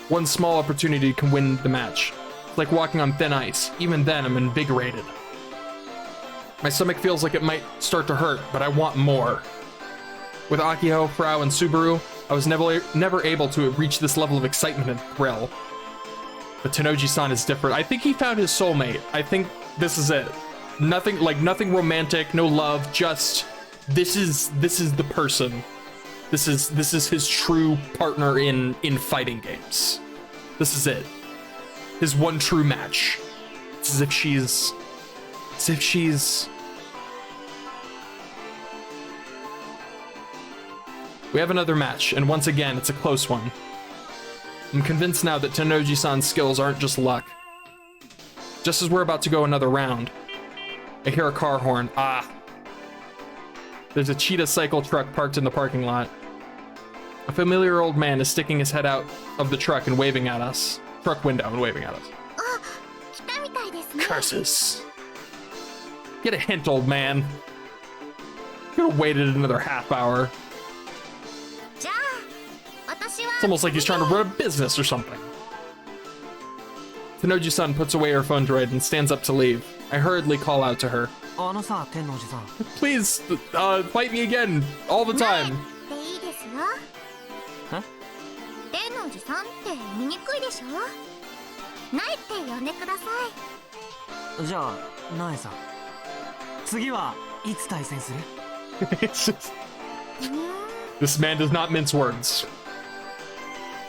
One small opportunity can win the match. It's like walking on thin ice. Even then, I'm invigorated. My stomach feels like it might start to hurt, but I want more. With Akiho, Frau, and Subaru, I was never able to reach this level of excitement and thrill. But Tennoji-san is different. I think he found his soulmate. I think this is it. Nothing romantic, no love, just this is the person. This is his true partner in fighting games. This is it. His one true match. It's as if she's We have another match, and once again, it's a close one. I'm convinced now that Tennoji-san's skills aren't just luck. Just as we're about to go another round, I hear a car horn. Ah. There's a cheetah cycle truck parked in the parking lot. A familiar old man is sticking his head out of the truck and waving at us. Truck window and waving at us. Curses. Get a hint, old man. Could have waited another half hour. It's almost like he's trying to run a business or something. Tennoji-san puts away her phone droid and stands up to leave. I hurriedly call out to her. Please, fight me again, all the time. Huh? じゃあ、ナエさん。次はいつ対戦する? This man does not mince words.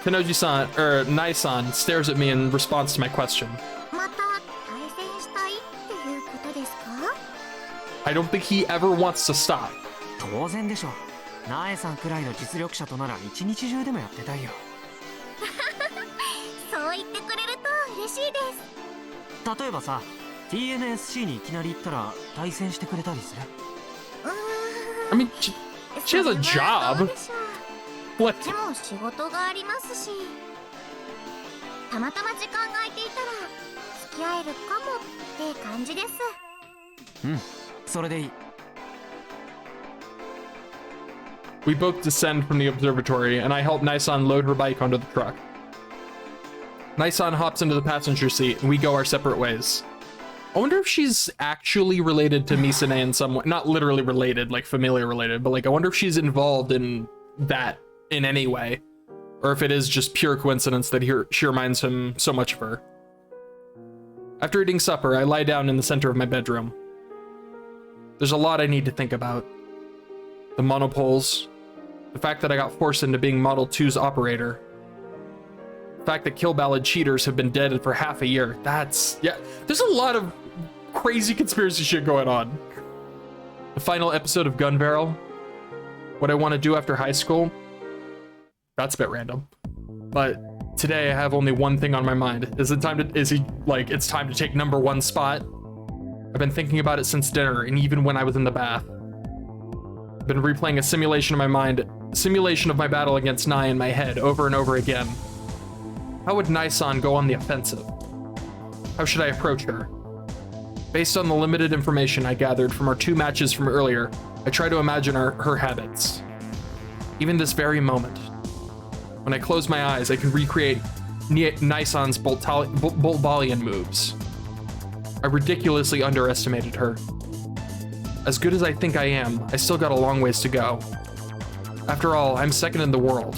Tennoji-san, Nae-san, stares at me in response to my question. I don't think he ever wants to stop. 当然でしょ。ナエさんくらいの実力者となら一日中でもやってたいよ。そう言ってくれると嬉しいです。例えばさ、TNSC にいきなり行ったら対戦してくれたりする? I mean, she has a job. What? でも仕事がありますし、たまたま時間が空いていたら付き合えるかもって感じです。うん、それでいい。We both descend from the observatory, and I help Nae-san load her bike onto the truck. Nae-san hops into the passenger seat, and we go our separate ways. I wonder if she's actually related to Misane in some way. Not literally related, like familiar related, but like I wonder if she's involved in that in any way. Or if it is just pure coincidence that she reminds him so much of her. After eating supper, I lie down in the center of my bedroom. There's a lot I need to think about. The monopoles, the fact that I got forced into being Model 2's operator, the fact that Kill Ballad cheaters have been dead for half a year. Yeah, there's a lot of crazy conspiracy shit going on. The final episode of Gun Barrel, what I want to do after high school, that's a bit random. But today I have only one thing on my mind. It's time to take #1 spot? I've been thinking about it since dinner and even when I was in the bath. I've been replaying a simulation of my battle against Nae in my head over and over again. How would Nae-san go on the offensive? How should I approach her? Based on the limited information I gathered from our 2 matches from earlier, I try to imagine her habits. Even this very moment. When I close my eyes, I can recreate Nae-san's Boltbalian moves. I ridiculously underestimated her. As good as I think I am, I still got a long ways to go. After all, I'm second in the world.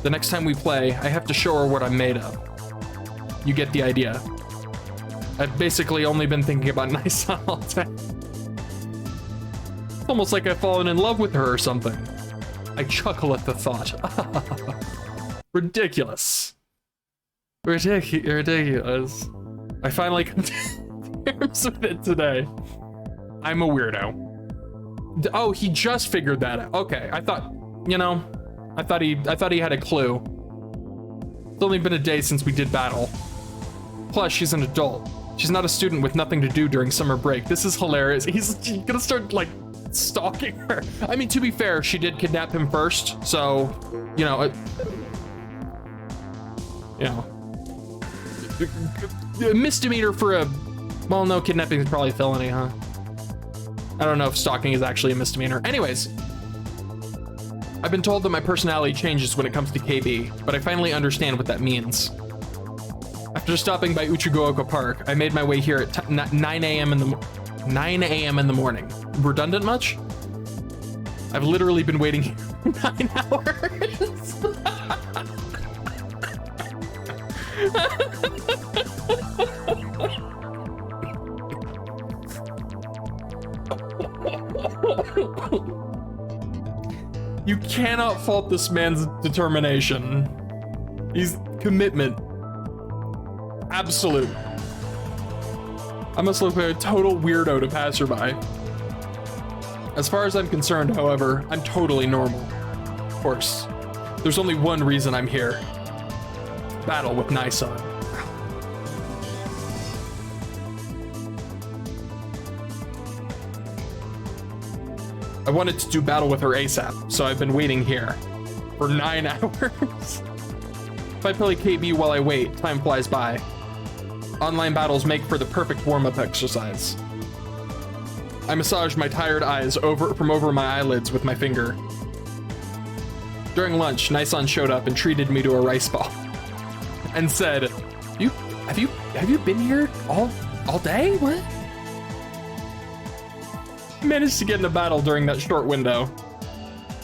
The next time we play, I have to show her what I'm made of. You get the idea. I've basically only been thinking about Nae-san all day. It's almost like I've fallen in love with her or something. I chuckle at the thought. Ridiculous. Ridiculous. I finally come to terms with it today. I'm a weirdo. Oh, he just figured that out. Okay, I thought he had a clue. It's only been a day since we did battle. Plus, she's an adult. She's not a student with nothing to do during summer break. This is hilarious. He's gonna start, like, stalking her. I mean, to be fair, she did kidnap him first, so, a misdemeanor for a... Well, no, kidnapping is probably a felony, huh? I don't know if stalking is actually a misdemeanor. Anyways, I've been told that my personality changes when it comes to KB, but I finally understand what that means. After stopping by Uchigaoka Park, I made my way here at 9 a.m. in the morning. Redundant much? I've literally been waiting here for 9 hours. You cannot fault this man's determination. He's commitment. Absolute. I must look like a total weirdo to passerby. As far as I'm concerned, however, I'm totally normal. Of course, there's only one reason I'm here. Battle with Nisan. I wanted to do battle with her ASAP, so I've been waiting here for 9 hours. If I play KB while I wait, time flies by. Online battles make for the perfect warm-up exercise. I massaged my tired eyes from over my eyelids with my finger. During lunch, Nisan showed up and treated me to a rice ball and said, Have you been here all day? What? I managed to get in a battle during that short window.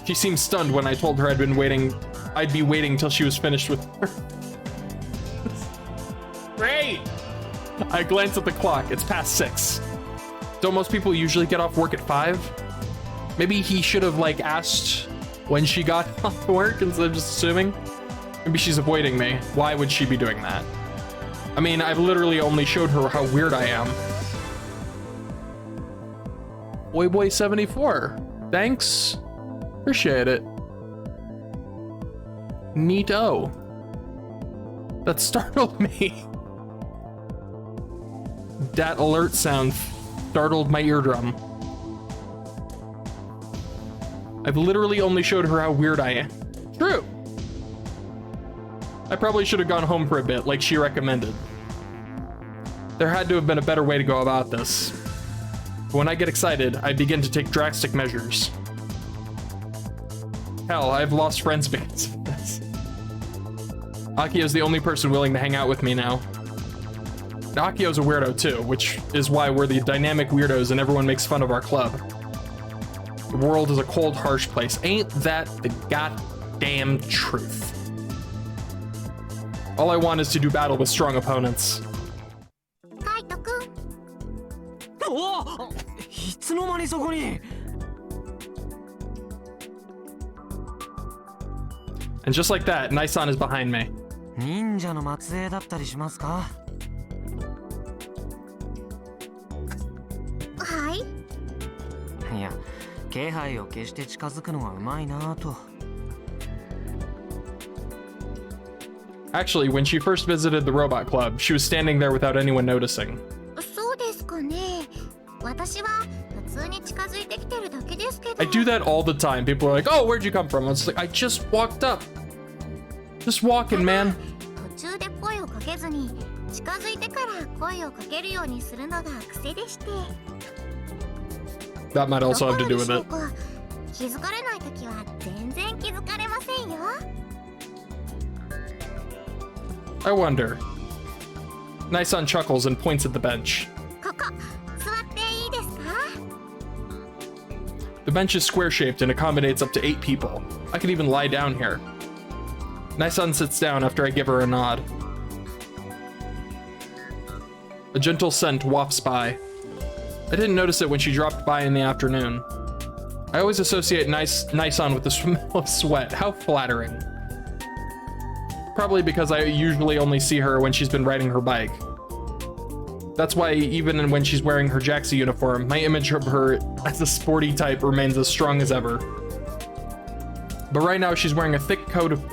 She seemed stunned when I told her I'd be waiting till she was finished with her. Great! I glanced at the clock. It's past 6. Don't most people usually get off work at 5? Maybe he should have asked when she got off work instead of just assuming. Maybe she's avoiding me. Why would she be doing that? I mean, I've literally only showed her how weird I am. Boy74. Thanks. Appreciate it. Neato. That startled me. That alert sound startled my eardrum. I've literally only showed her how weird I am. True. I probably should have gone home for a bit, like she recommended. There had to have been a better way to go about this. But when I get excited, I begin to take drastic measures. Hell, I've lost friends because of this. Akio's the only person willing to hang out with me now. Akio's a weirdo too, which is why we're the dynamic weirdos and everyone makes fun of our club. The world is a cold, harsh place. Ain't that the goddamn truth? All I want is to do battle with strong opponents. Kaito-kun. おお、いつの間にそこに。 And just like that, Nisan is behind me. 忍者の末裔だったりしますか？はい。いや、気配を消して近づくのがうまいなぁと。 Actually, when she first visited the robot club, she was standing there without anyone noticing. そうですかね。私は普通に近づいてきてるだけですけど。 I do that all the time. People are like, oh, where'd you come from? It's like, I just walked up. Just walking, man. 途中で声をかけずに近づいてから声をかけるようにするのが癖でして。 That might also have to do with it. 気づかれないときは全然気づかれませんよ。 I wonder. Nisan chuckles and points at the bench. ここ座っていいですか？ The bench is square-shaped and accommodates up to 8 people. I could even lie down here. Nisan sits down after I give her a nod. A gentle scent wafts by. I didn't notice it when she dropped by in the afternoon. I always associate Nisan with the smell of sweat. How flattering. Probably because I usually only see her when she's been riding her bike. That's why even when she's wearing her Jaxi uniform, my image of her as a sporty type remains as strong as ever. But right now she's wearing a thick coat of,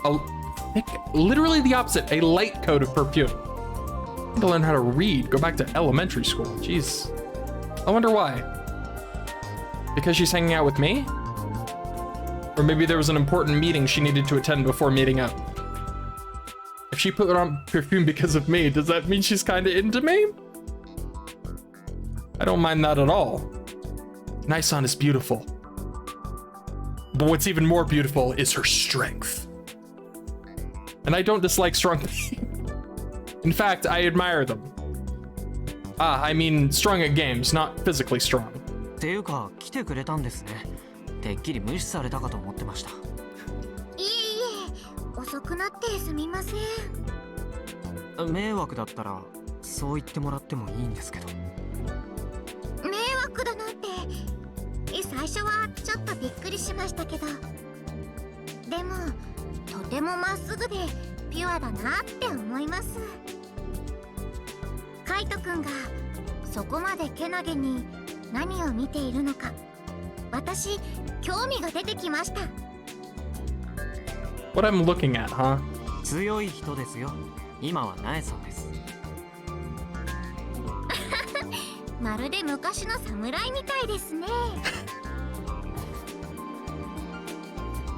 literally the opposite, a light coat of perfume. I need to learn how to read, go back to elementary school, jeez. I wonder why. Because she's hanging out with me? Or maybe there was an important meeting she needed to attend before meeting up. If she put on perfume because of me, does that mean she's kinda into me? I don't mind that at all. Naisan is beautiful. But what's even more beautiful is her strength. And I don't dislike strong people. In fact, I admire them. I mean strong at games, not physically strong. っていうか来てくれたんですね。てっきり無視されたかと思ってました。いえいえ、遅くなってすみません。迷惑だったらそう言ってもらってもいいんですけど。迷惑だなんて最初はちょっとびっくりしましたけど、でもとてもまっすぐでピュアだなって思います。カイトくんがそこまでけなげに何を見ているのか、私興味が出てきました。 What I'm looking at, huh? 強い人ですよ。今はナエさんです。まるで昔の侍みたいですね。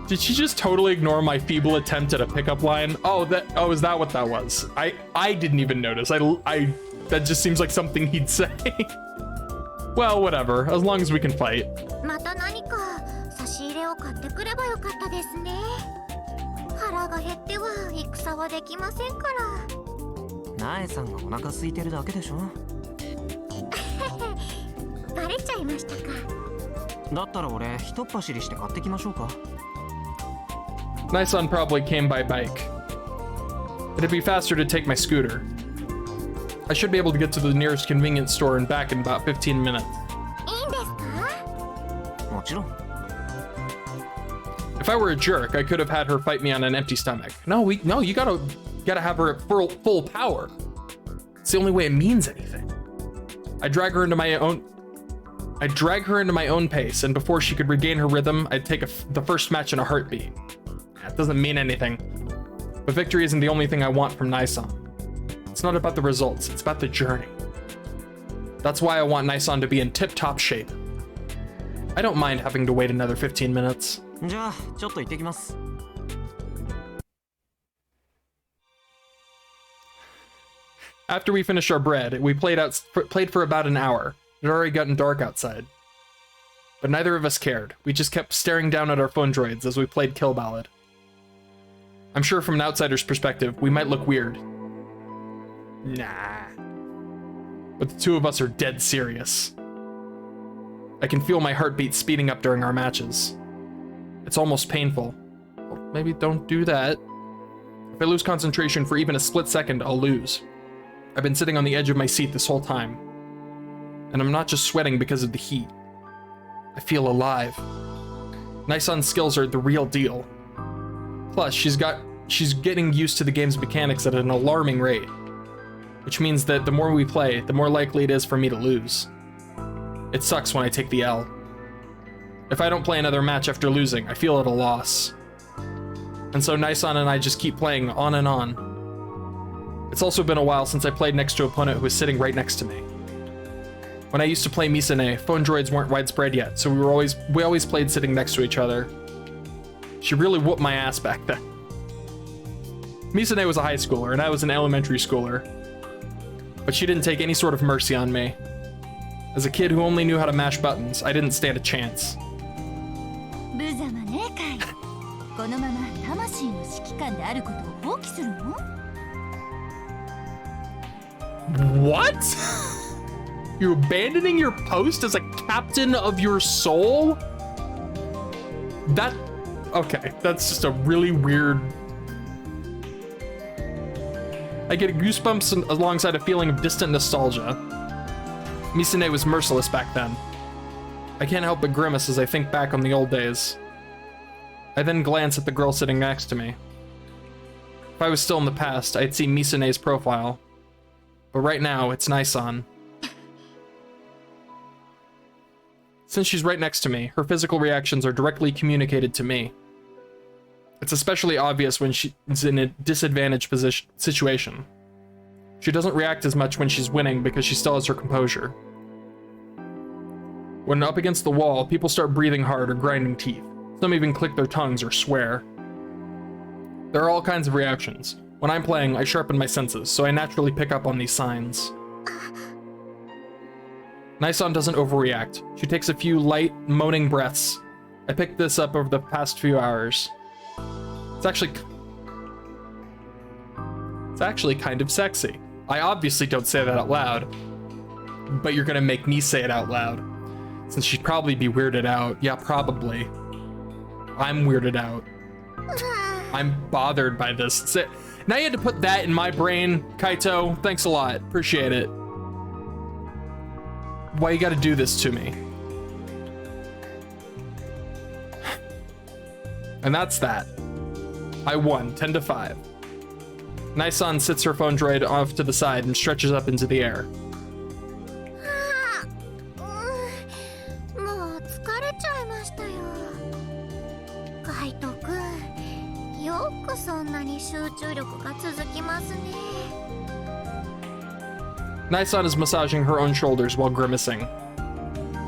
Did she just totally ignore my feeble attempt at a pickup line? Oh, is that what that was? I didn't even notice. That just seems like something he'd say. Well, whatever, as long as we can fight. また何か差し入れを買ってくればよかったですね。腹が減っては戦はできませんから。ナエさんがお腹空いてるだけでしょ。バレちゃいましたか。だったら俺ひとっ走りして買ってきましょうか。Naisan probably came by bike. It'd be faster to take my scooter. I should be able to get to the nearest convenience store and back in about 15 minutes. いいんですか？もちろん。If I were a jerk, I could have had her fight me on an empty stomach. No, you gotta have her at full power. It's the only way it means anything. I drag her into my own pace, and before she could regain her rhythm, I'd take the first match in a heartbeat. That doesn't mean anything. But victory isn't the only thing I want from Naisan. It's not about the results, it's about the journey. That's why I want Naisan to be in tip-top shape. I don't mind having to wait another 15 minutes. じゃあちょっと行ってきます。After we finished our bread, we played for about an hour. It had already gotten dark outside. But neither of us cared. We just kept staring down at our phone droids as we played Kill Ballad. I'm sure from an outsider's perspective, we might look weird. Nah. But the two of us are dead serious. I can feel my heartbeat speeding up during our matches. It's almost painful. Well, maybe don't do that. If I lose concentration for even a split second, I'll lose. I've been sitting on the edge of my seat this whole time. And I'm not just sweating because of the heat. I feel alive. Naisan's skills are the real deal. Plus, she's getting used to the game's mechanics at an alarming rate. Which means that the more we play, the more likely it is for me to lose. It sucks when I take the L. If I don't play another match after losing, I feel at a loss. And so Naisan and I just keep playing on and on. It's also been a while since I played next to an opponent who was sitting right next to me. When I used to play Misane, phone droids weren't widespread yet, so we always played sitting next to each other. She really whooped my ass back then. Misane was a high schooler, and I was an elementary schooler. But she didn't take any sort of mercy on me. As a kid who only knew how to mash buttons, I didn't stand a chance. 無様ねカイ。このまま魂の指揮官であることを放棄するの？ What? You're abandoning your post as a captain of your soul? Okay, that's just a really weird... I get goosebumps alongside a feeling of distant nostalgia. Misane was merciless back then. I can't help but grimace as I think back on the old days. I then glance at the girl sitting next to me. If I was still in the past, I'd see Misane's profile. But right now, it's Naisan. Since she's right next to me, her physical reactions are directly communicated to me. It's especially obvious when she's in a disadvantaged situation. She doesn't react as much when she's winning because she still has her composure. When up against the wall, people start breathing hard or grinding teeth. Some even click their tongues or swear. There are all kinds of reactions. When I'm playing, I sharpen my senses, so I naturally pick up on these signs. Nisan doesn't overreact. She takes a few light, moaning breaths. I picked this up over the past few hours. It's actually kind of sexy. I obviously don't say that out loud, but you're gonna make me say it out loud. Since she'd probably be weirded out. Yeah, probably. I'm weirded out. I'm bothered by this. Now you had to put that in my brain, Kaito. Thanks a lot. Appreciate it. Why you gotta do this to me? And that's that. I won, 10 to 5. Nisan sits her phone droid off to the side and stretches up into the air. もう疲れちゃいましたよ。カイトくん、よくそんなに集中力が続きますね。Nisan is massaging her own shoulders while grimacing.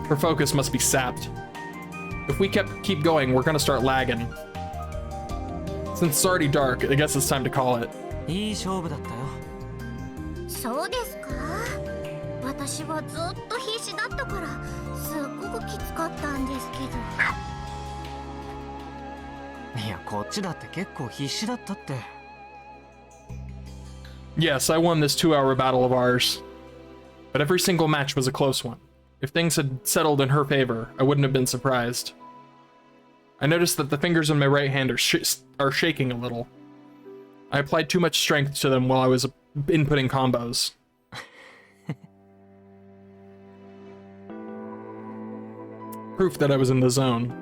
Her focus must be sapped. If we keep going, we're gonna start lagging. Since it's already dark, I guess it's time to call it. いい勝負だったよ。そうですか？私はずっと必死だったからすっごくきつかったんですけど。いや、こっちだって結構必死だったって。Yes, I won this 2-hour battle of ours. But every single match was a close one. If things had settled in her favor, I wouldn't have been surprised. I noticed that the fingers in my right hand are shaking a little. I applied too much strength to them while I was inputting combos. Proof that I was in the zone.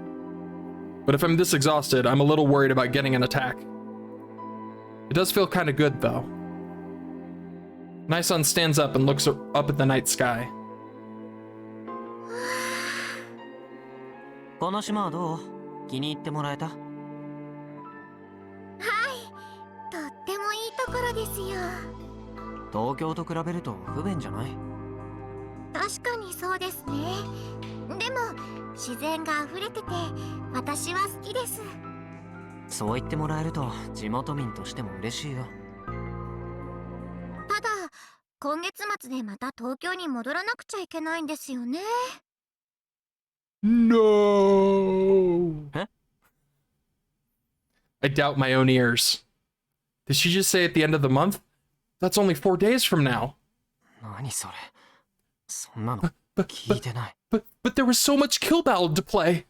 But if I'm this exhausted, I'm a little worried about getting an attack. It does feel kinda good, though. Nisan stands up and looks up at the night sky. この島はどう？気に入ってもらえた？はい、とってもいいところですよ。東京と比べると不便じゃない？確かにそうですね。でも自然が溢れてて私は好きです。そう言ってもらえると地元民としても嬉しいよ。ただ今月末でまた東京に戻らなくちゃいけないんですよね。No! Huh? I doubt my own ears. Did she just say at the end of the month? That's only 4 days from now. 何それ？そんなの聞いてない。But there was so much Kill Ballad to play.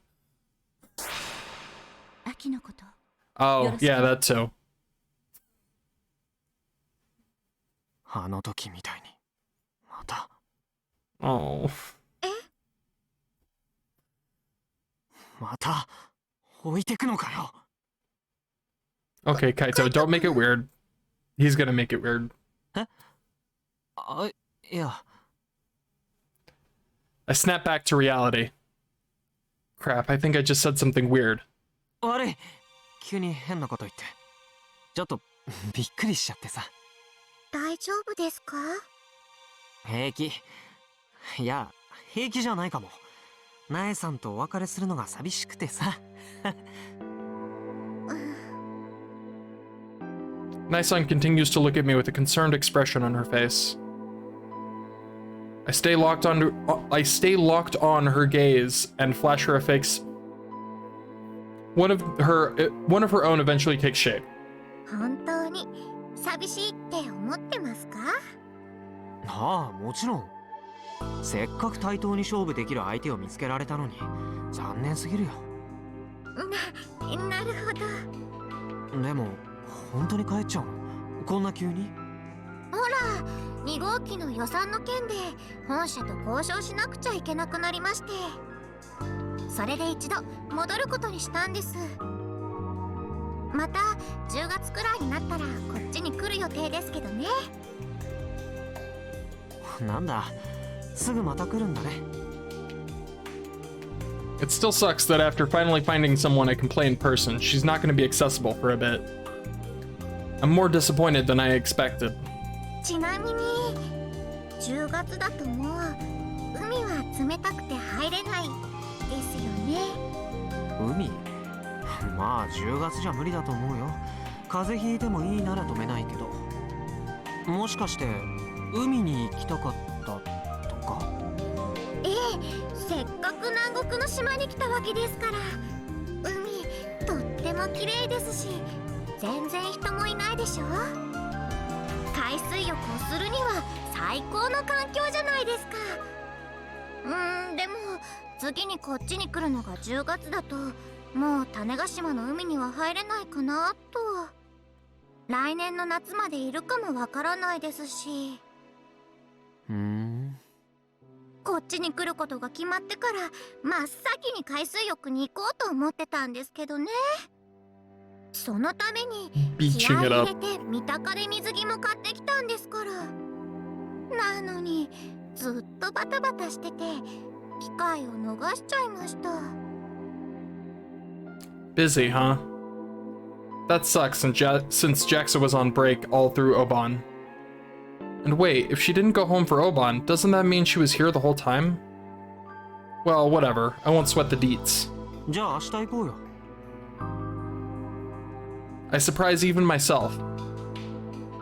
秋のこと。 Oh, yeah, that too. あの時みたいにまた。Oh. また置いてくのかよ。Okay, Kaito, don't make it weird. He's gonna make it weird. あ、いや。I snap back to reality. Crap, I think I just said something weird. 悪い。急に変なこと言って。ちょっとびっくりしちゃってさ。大丈夫ですか？平気。いや、平気じゃないかも。ナエさんとお別れするのが寂しくてさ。Nisan continues to look at me with a concerned expression on her face. I stay locked on her gaze and flash her a face. One of her own eventually takes shape. 本当に寂しいって思ってますか？ああ、もちろん。せっかく対等に勝負できる相手を見つけられたのに残念すぎるよ。なるほど。でも本当に帰っちゃうの？こんな急に？ほら、2号機の予算の件で本社と交渉しなくちゃいけなくなりまして、それで一度戻ることにしたんです。また10月くらいになったらこっちに来る予定ですけどね。なんだ、すぐまた来るんだね。It still sucks that after finally finding someone I can play in person, she's not going to be accessible for a bit. I'm more disappointed than I expected. ちなみに10月だともう海は冷たくて入れないですよね。海？まあ10月じゃ無理だと思うよ。風邪ひいてもいいなら止めないけど。もしかして海に行きたかったとか？くの島に来たわけですから。海とっても綺麗ですし、全然人もいないでしょ。海水浴をするには最高の環境じゃないですか。でも次にこっちに来るのが10月だと、もう種子島の海には入れないかなと。来年の夏までいるかもわからないですし。こっちに来ることが決まってから真っ先に海水浴に行こうと思ってたんですけどね。そのために気合い入れて三鷹で水着も買ってきたんですから。なのにずっとバタバタしてて機会を逃しちゃいました。 Busy, huh? That sucks since Jaxa was on break all through Oban. And wait, if she didn't go home for Oban, doesn't that mean she was here the whole time? Well, whatever. I won't sweat the deets. じゃあ明日行こうよ。I surprise even myself.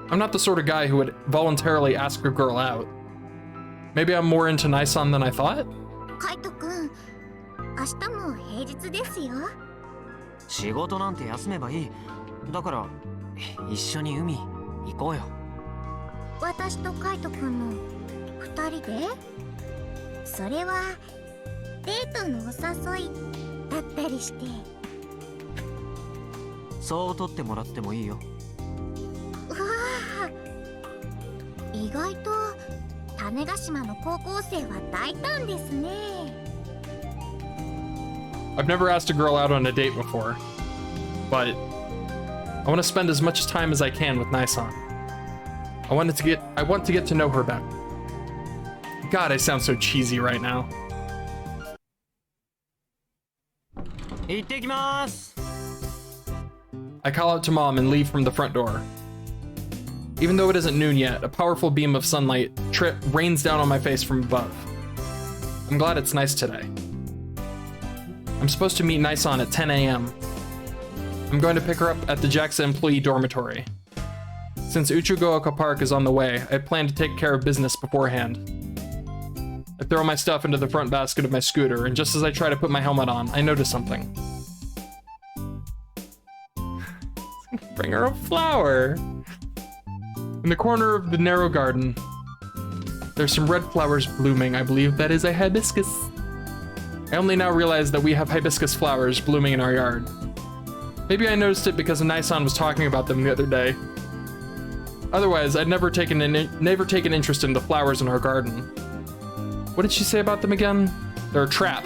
I'm not the sort of guy who would voluntarily ask a girl out. Maybe I'm more into Naisan than I thought? カイトくん、明日も平日ですよ。仕事なんて休めばいい。だから一緒に海行こうよ。私とカイトくんの2人で？それはデートのお誘いだったりして。そう取ってもらってもいいよ。うわあ、意外と種子島の高校生は大胆ですね。I've never asked a girl out on a date before, but I want to spend as much time as I can with Naisan. I want to get to know her better. God, I sound so cheesy right now. 行ってきます。 I call out to Mom and leave from the front door. Even though it isn't noon yet, a powerful beam of sunlight rains down on my face from above. I'm glad it's nice today. I'm supposed to meet Naisan at 10 a.m. I'm going to pick her up at the JAXA employee dormitory. Since Uchugooka Park is on the way, I plan to take care of business beforehand. I throw my stuff into the front basket of my scooter, and just as I try to put my helmet on, I notice something. Bring her a flower. In the corner of the narrow garden, there's some red flowers blooming. I believe that is a hibiscus. I only now realize that we have hibiscus flowers blooming in our yard. Maybe I noticed it because Naisan was talking about them the other day. Otherwise, I'd never taken interest in the flowers in our garden. What did she say about them again? They're a trap.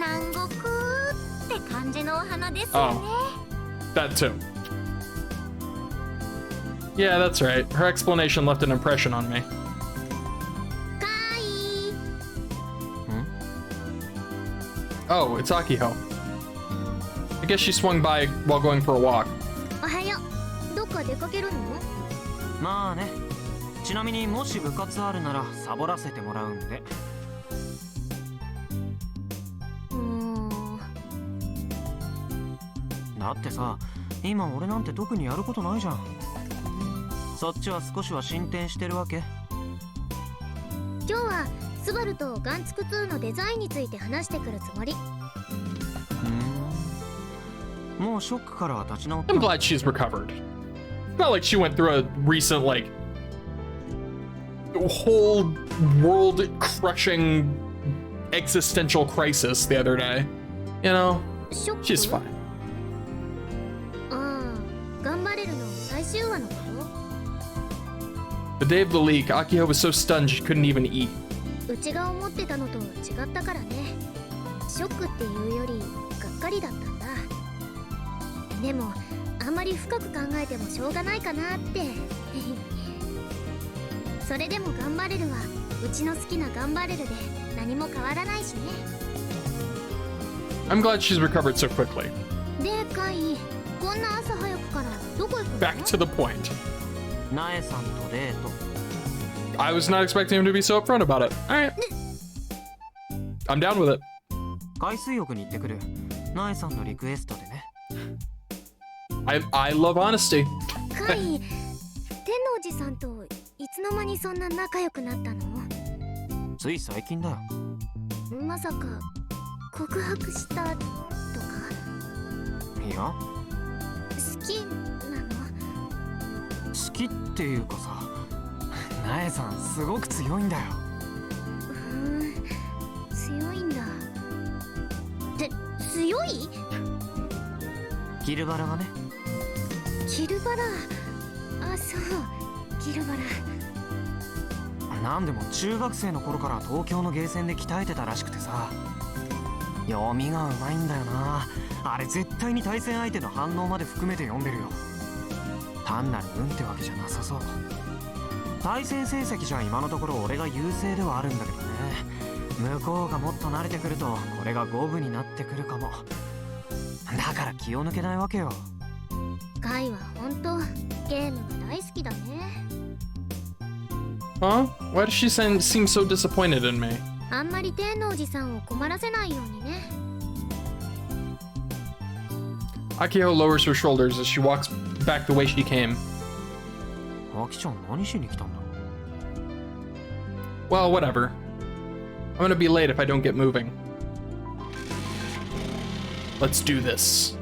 Oh, that too. Yeah, that's right. Her explanation left an impression on me. Oh, it's Akiho. I guess she swung by while going for a walk. おはよう。どっか出かけるの？まあね。ちなみにもし部活あるならサボらせてもらうんで。だってさ、今俺なんて特にやることないじゃん。そっちは少しは進展してるわけ？今日はスバルとガンツク2のデザインについて話してくるつもり。もうショックからは立ち直った。 I'm glad she's recovered. It's not like she went through a recent, like, whole world-crushing existential crisis the other day. You know? She's fine. ああ、頑張れるの最終話のこと？ The day of the leak, Akiho was so stunned she couldn't even eat. うちが思ってたのと違ったからね。ショックっていうよりがっかりだったんだ。でもあんまり深く考えてもしょうがないかなって。それでも頑張れるはうちの好きな頑張れるで何も変わらないしね。 I'm glad she's recovered so quickly. で、カイ、こんな朝早くからどこ行くの？ Back to the point. ナエさんとデート。I was not expecting him to be so upfront about it. Alright. I'm down with it. 海水浴に行ってくる。ナエさんのリクエストでね。I love honesty. カイ、天のおじさんといつの間にそんな仲良くなったの？つい最近だよ。まさか告白したとかいや、好きなの？好きっていうかさ、なえさんすごく強いんだよ。強いんだ。強い？ギルバラがね。ギルバラ。あ、そう、ギルバラ。なんでも中学生の頃から東京のゲーセンで鍛えてたらしくてさ、読みがうまいんだよな。あれ絶対に対戦相手の反応まで含めて読んでるよ。単なる運ってわけじゃなさそう。対戦成績じゃ今のところ俺が優勢ではあるんだけどね。向こうがもっと慣れてくるとこれが五分になってくるかも。だから気を抜けないわけよ。カイは本当ゲームが大好きだね。Huh? Why does she seem so disappointed in me? あんまり天王寺さんを困らせないようにね。Akio lowers her shoulders as she walks back the way she came. アキちゃん何しに来たんだろう。 Well, whatever. I'm gonna be late if I don't get moving. Let's do this.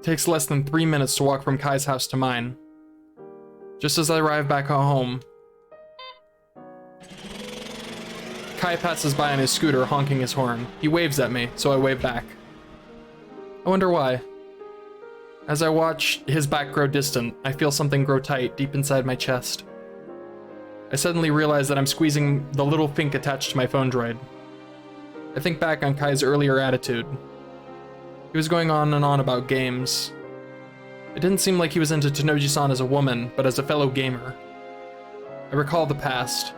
Takes less than 3 minutes to walk from Kai's house to mine. Just as I arrive back at home, Kai passes by on his scooter, honking his horn. He waves at me, so I wave back. I wonder why. As I watch his back grow distant, I feel something grow tight deep inside my chest. I suddenly realize that I'm squeezing the little fink attached to my phone droid. I think back on Kai's earlier attitude. He was going on and on about games. It didn't seem like he was into Tanoji-san as a woman, but as a fellow gamer. I recall the past.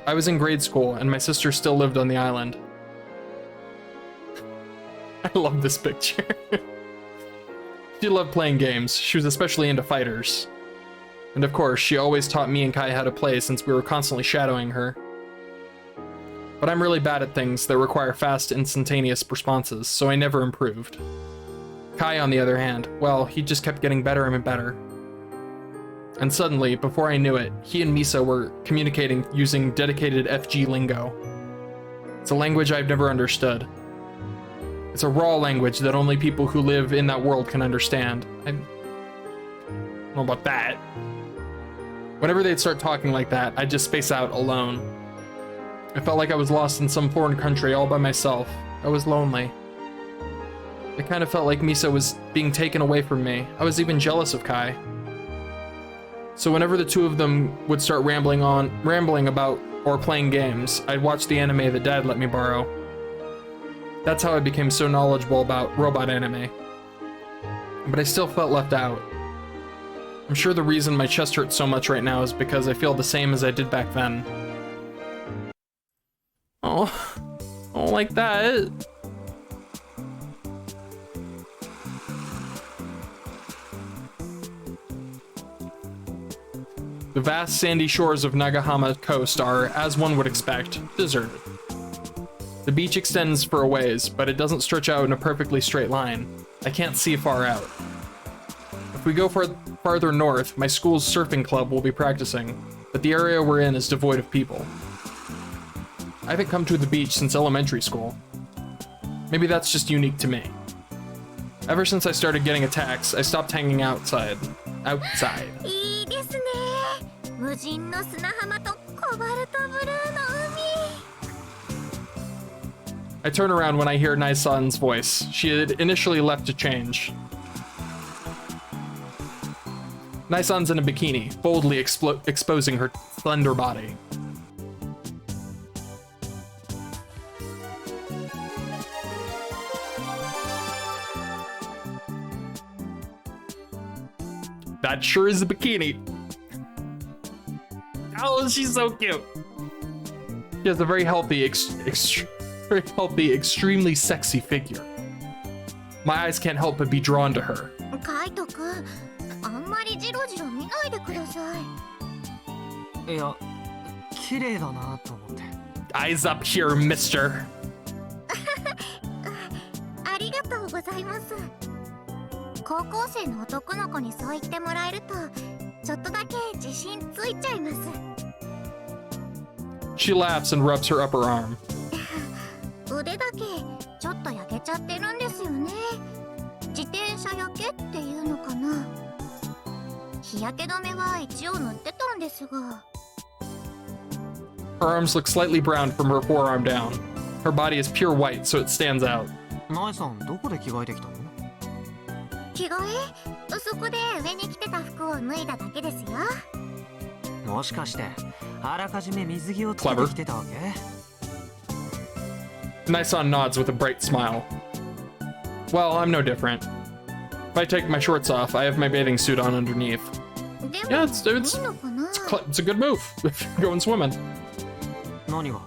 I was in grade school, and my sister still lived on the island. I love this picture. She loved playing games. She was especially into fighters. And of course, she always taught me and Kai how to play since we were constantly shadowing her. But I'm really bad at things that require fast, instantaneous responses, so I never improved. Kai, on the other hand, well, he just kept getting better and better. And suddenly, before I knew it, he and Misa were communicating using dedicated FG lingo. It's a language I've never understood. It's a raw language that only people who live in that world can understand. I don't know about that. Whenever they'd start talking like that, I'd just space out alone. I felt like I was lost in some foreign country all by myself. I was lonely. It kind of felt like Misa was being taken away from me. I was even jealous of Kai. So whenever the two of them would start rambling about or playing games, I'd watch the anime that Dad let me borrow. That's how I became so knowledgeable about robot anime. But I still felt left out. I'm sure the reason my chest hurts so much right now is because I feel the same as I did back then. Oh, I don't like that. The vast sandy shores of Nagahama coast are, as one would expect, deserted. The beach extends for a ways, but it doesn't stretch out in a perfectly straight line. I can't see far out. If we go farther north, my school's surfing club will be practicing, but the area we're in is devoid of people. I haven't come to the beach since elementary school. Maybe that's just unique to me. Ever since I started getting attacks, I stopped hanging outside. いいですね。無人の砂浜とコバルトブルーの海。I turn around when I hear Nai-san's voice. She had initially left to change. Nai-san's in a bikini, boldly exposing her slender body. That sure is a bikini. Oh, she's so cute. She has a very healthy, extremely sexy figure. My eyes can't help but be drawn to her. カイトくん、あんまりジロジロ見ないでください。いや、綺麗だなと思って。Eyes up here, mister. ありがとうございます。高校生の男の子にそう言ってもらえるとちょっとだけ自信ついちゃいます。 She laughs and rubs her upper arm. 腕だけちょっと焼けちゃってるんですよね。自転車焼けっていうのかな。日焼け止めは一応塗ってたんですが。 Her arms look slightly brown from her forearm down. Her body is pure white, so it stands out. ナイさんどこで着替えてきたの？着替え？そこで上に着てた服を脱いだだけですよ。もしかしてあらかじめ水着をつけてきてたわけ？ Nisan nods with a bright smile. Well, I'm no different. If I take my shorts off, I have my bathing suit on underneath. でも Yeah, it's いいのかな。 it's a good move if you're going swimming. 何が？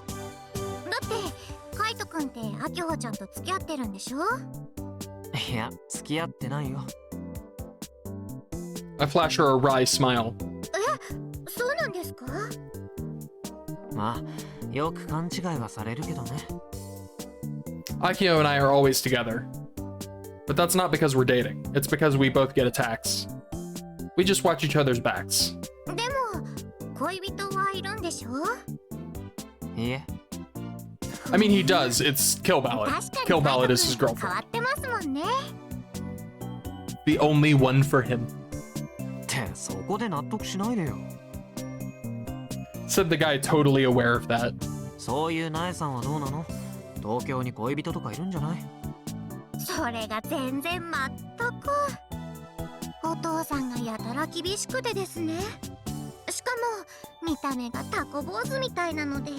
だってカイト君ってアキホちゃんと付き合ってるんでしょ？いや、付き合ってないよ。I flash her a wry smile. そうなんですか？まあ、よく勘違いはされるけどね。Akio and I are always together. But that's not because we're dating. It's because we both get attacks. We just watch each other's backs. でも恋人はいるんでしょ？いえ、 I mean, he does. It's Kill Ballad. 確かに Kill Ballad is his カイト君変 girlfriend. わってますもんね。 The only one for him. ってそこで納得しないでよ。Said the guy totally aware of that. そういうナエさんはどうなの？東京に恋人とかいるんじゃない？それが全然全く。お父さんがやたら厳しくてですね。しかも見た目がタコ坊主みたいなので。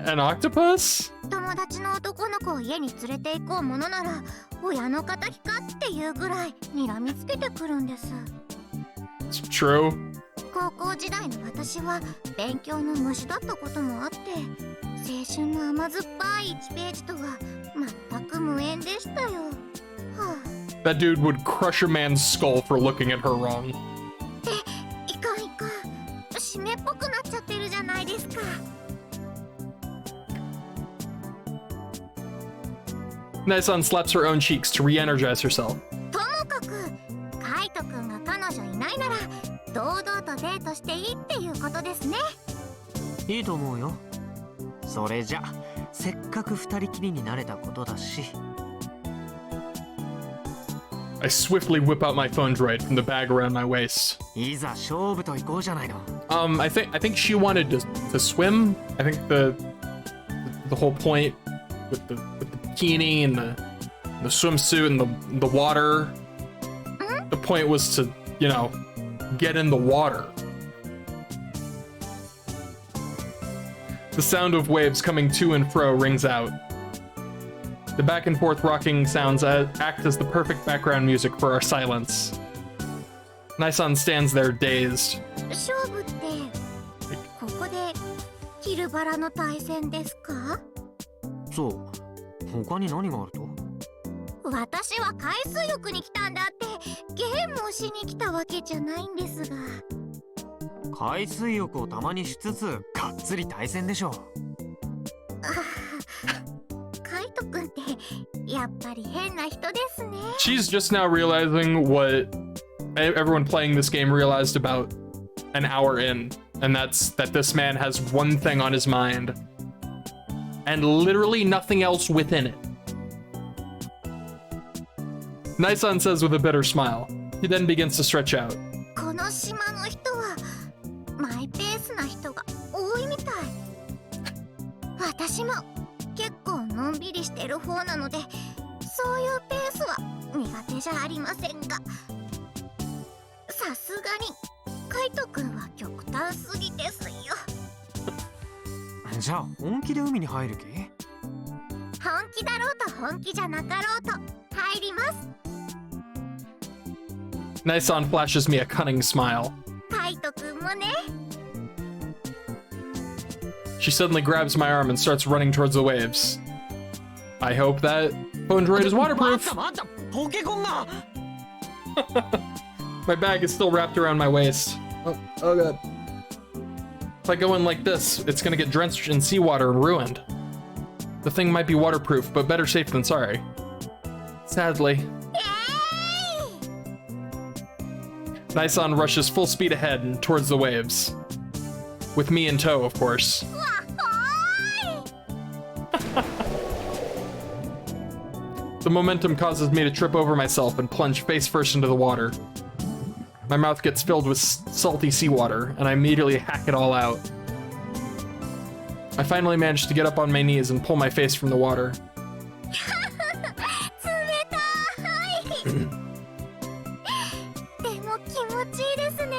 An octopus? 友達の男の子を家に連れて行こうものなら親の敵かっていうぐらい睨みつけてくるんです。 It's true. 高校時代の私は勉強の虫だったこともあって青春の甘酸っぱい1ページとは全く無縁でしたよ。はあ、 That dude would crush a man's skull for looking at her wrong. いかんいかん、湿っぽくなっちゃってるじゃないですか。 Nisan slaps her own cheeks to re-energize herself. ともかくカイト君が彼女いないなら堂々とデートしていいっていうことですね。いいと思うよ。それじゃ、せっかく二人きりになれたことだし。I swiftly whip out my phone droid from the bag around my waist. いざ勝負と行こうじゃないの。I think she wanted to swim. I think the whole point with the bikini and the swimsuit and the water. The point was to, you know, get in the water. The sound of waves coming to and fro rings out. The back and forth rocking sounds act as the perfect background music for our silence. Nisan stands there dazed. 勝負ってここでキルバラの対戦ですか？そう。他に何があると？私は海水浴に来たんだってゲームをしに来たわけじゃないんですが。海水浴をたまにしつつ、がっつり対戦でしょ。カイト君ってやっぱり変な人ですね。 She's just now realizing what everyone playing this game realized about an hour in, and that's that this man has one thing on his mind, and literally nothing else within it. Nisan says with a bitter smile. He then begins to stretch out. この島の人はマイペースな人が多いみたい。私も結構のんびりしてる方なのでそういうペースは苦手じゃありませんが、さすがにカイト君は極端すぎですよ。じゃあ本気で海に入る気？本気だろうと本気じゃなかろうと入ります。 Nisan flashes me a cunning smile. カイト君もね。 She suddenly grabs my arm and starts running towards the waves. I hope that phone droid is waterproof. 待った、ポケコンが。My bag is still wrapped around my waist. Oh god. If I go in like this, it's gonna get drenched in seawater and ruined. The thing might be waterproof, but better safe than sorry. Sadly. Yay! Nisan rushes full speed ahead and towards the waves. With me in tow, of course. Wah-hoy! The momentum causes me to trip over myself and plunge face first into the water. My mouth gets filled with salty seawater, and I immediately hack it all out. I finally manage to get up on my knees and pull my face from the water. 冷たいでも気持ちいいですね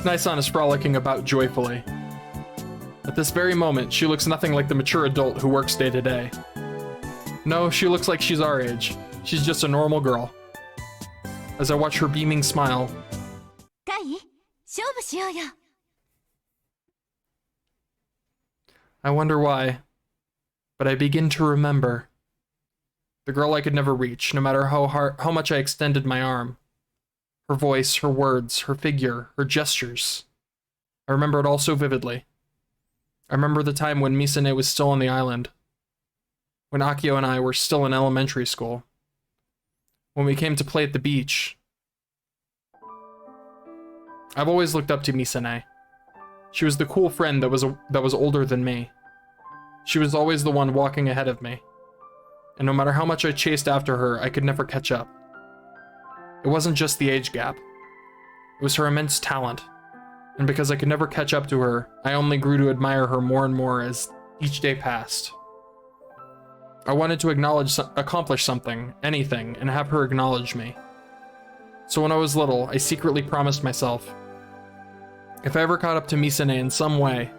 Nisan is frolicking about joyfully. At this very moment, she looks nothing like the mature adult who works day to day. No, she looks like she's our age. She's just a normal girl. As I watch her beaming smile, カイ、勝負しようよ。 I wonder why. But I begin to remember. The girl I could never reach, no matter how much I extended my arm. Her voice, her words, her figure, her gestures. I remember it all so vividly. I remember the time when Misane was still on the island. When Akio and I were still in elementary school. When we came to play at the beach. I've always looked up to Misane. She was the cool friend that was older than me. She was always the one walking ahead of me. And no matter how much I chased after her, I could never catch up. It wasn't just the age gap. It was her immense talent. And because I could never catch up to her, I only grew to admire her more and more as each day passed. I wanted to accomplish something, anything, and have her acknowledge me. So when I was little, I secretly promised myself, if I ever caught up to Misane in some way,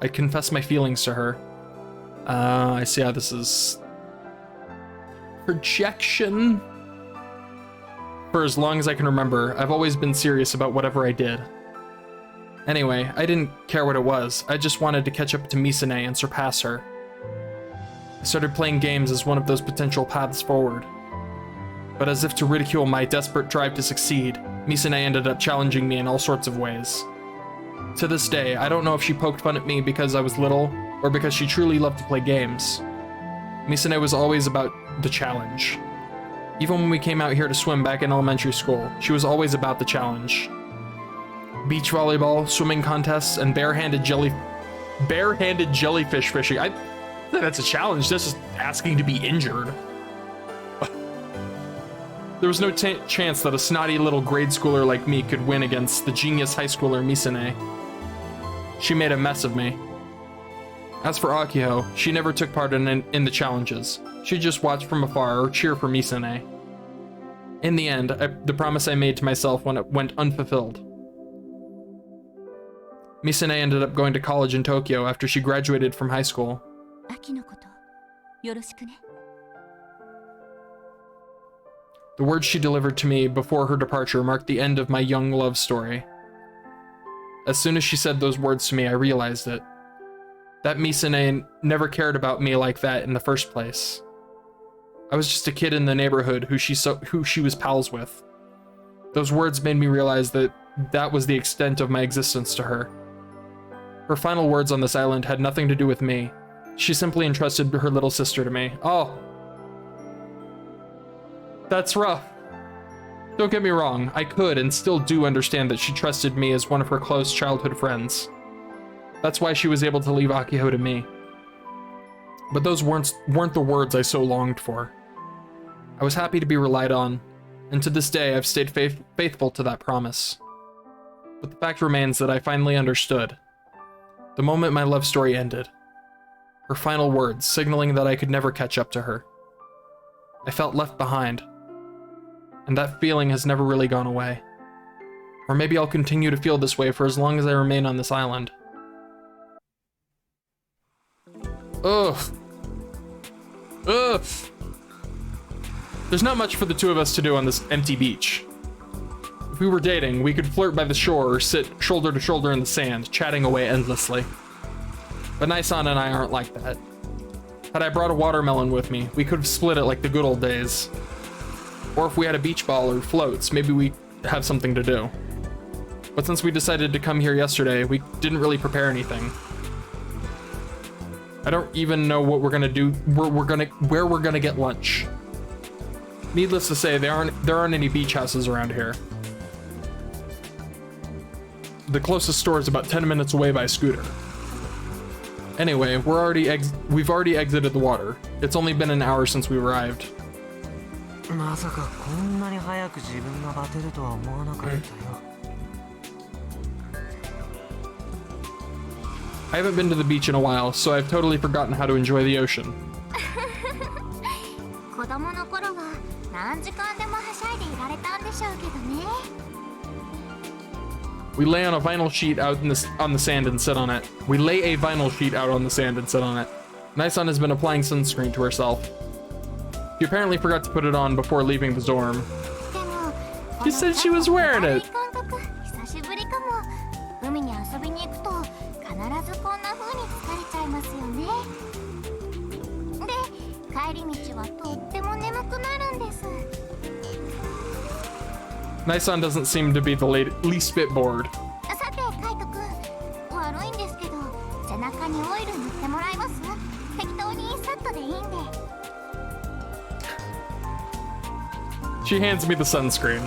I'd confess my feelings to her. I see how this is... Projection? For as long as I can remember, I've always been serious about whatever I did. Anyway, I didn't care what it was, I just wanted to catch up to Misane and surpass her. I started playing games as one of those potential paths forward. But as if to ridicule my desperate drive to succeed, Misane ended up challenging me in all sorts of ways. To this day, I don't know if she poked fun at me because I was little, or because she truly loved to play games. Misane was always about the challenge. Even when we came out here to swim back in elementary school, she was always about the challenge. Beach volleyball, swimming contests, and barehanded jellyfish fishing. I think that's a challenge, that's just asking to be injured. There was no chance that a snotty little grade schooler like me could win against the genius high schooler Misane. She made a mess of me. As for Akio, she never took part in the challenges. She just watched from afar or cheer for Misane. In the end, the promise I made to myself went unfulfilled. Misane ended up going to college in Tokyo after she graduated from high school. 秋のこと、よろしくね。 The words she delivered to me before her departure marked the end of my young love story. As soon as she said those words to me, I realized it. That Misane never cared about me like that in the first place. I was just a kid in the neighborhood who she was pals with. Those words made me realize that was the extent of my existence to her. Her final words on this island had nothing to do with me. She simply entrusted her little sister to me. Oh. That's rough. Don't get me wrong, I could and still do understand that she trusted me as one of her close childhood friends. That's why she was able to leave Akio to me. But those weren't the words I so longed for. I was happy to be relied on, and to this day I've stayed faithful to that promise. But the fact remains that I finally understood. The moment my love story ended. Her final words, signaling that I could never catch up to her. I felt left behind. And that feeling has never really gone away. Or maybe I'll continue to feel this way for as long as I remain on this island. Ugh. Ugh. There's not much for the two of us to do on this empty beach. If we were dating, we could flirt by the shore or sit shoulder to shoulder in the sand, chatting away endlessly. But Nisan and I aren't like that. Had I brought a watermelon with me, we could have split it like the good old days. Or if we had a beach ball or floats, maybe we'd have something to do. But since we decided to come here yesterday, we didn't really prepare anything. I don't even know what we're gonna do, where we're gonna get lunch. Needless to say, there aren't any beach houses around here. The closest store is about 10 minutes away by scooter. Anyway, we've already exited the water. It's only been an hour since we arrived. まさかこんなに早く自分がバテるとは思わなかったよ。I haven't been to the beach in a while, so I've totally forgotten how to enjoy the ocean. 子供の頃は何時間でもはしゃいでいられたんでしょうけどね。We lay on a vinyl sheet out on the sand and sit on it. We lay a vinyl sheet out on the sand and sit on it. Nisan has been applying sunscreen to herself. She apparently forgot to put it on before leaving the dorm. でも She said she was wearing it. この軽い感覚久しぶりかも。海に遊びに行くと必ずこんな風に疲れちゃいますよね。で、帰り道はとっても眠くなるんです。 Nisan doesn't seem to be the least bit bored. さて、カイトくん、悪いんですけど、背中にオイル塗ってもらえます？適当にサッとでいいんで。 She hands me the sunscreen.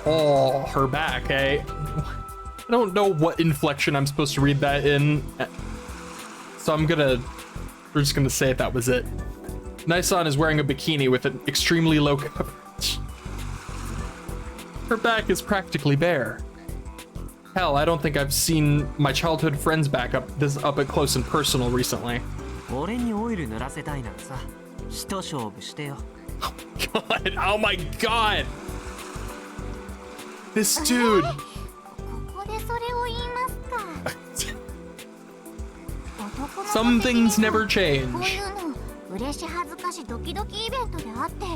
Oh, her back, eh? I don't know what inflection I'm supposed to read that in. So we're just gonna say that was it. Nisan is wearing a bikini with an extremely low coverage. Her back is practically bare. Hell, I don't think I've seen my childhood friend's back up at close and personal recently. 俺にオイル塗らせたいならさ、一勝負してよ。God, oh my god! This dude! ここでそれを言いますか。男の子 Some 的に things never こう change. いうの嬉し恥ずかしドキドキイベントであって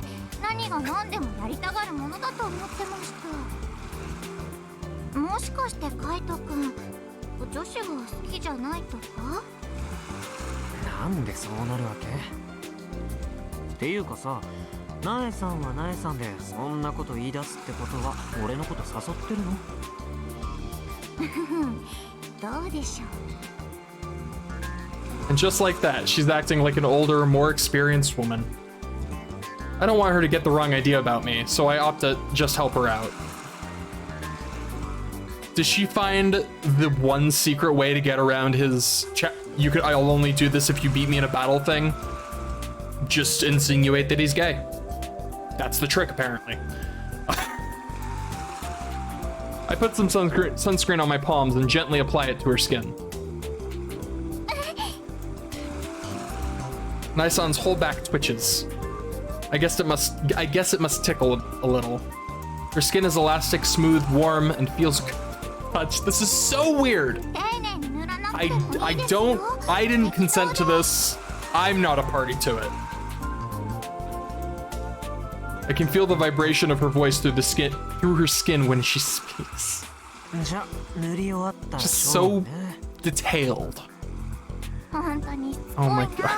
何が何でもやりたがるものだと思ってました。もしかしてカイトくん女子が好きじゃないとか？なんでそうなるわけ？っていうかさ、ナエさんはナエさんでそんなこと言い出すってことは俺のこと誘ってるの？どうでしょう。 And just like that, she's acting like an older, more experienced woman. I don't want her to get the wrong idea about me, so I opt to just help her out. Does she find the one secret way to get around his I'll only do this if you beat me in a battle thing? Just insinuate that he's gay. That's the trick, apparently. I put some sunscreen on my palms and gently apply it to her skin. Nisan's whole back twitches. I guess it must tickle a little. Her skin is elastic, smooth, warm, and feels good to touch. This is so weird. I didn't consent to this. I'm not a party to it. I can feel the vibration of her voice through her skin when she speaks. Just so detailed. Oh my god.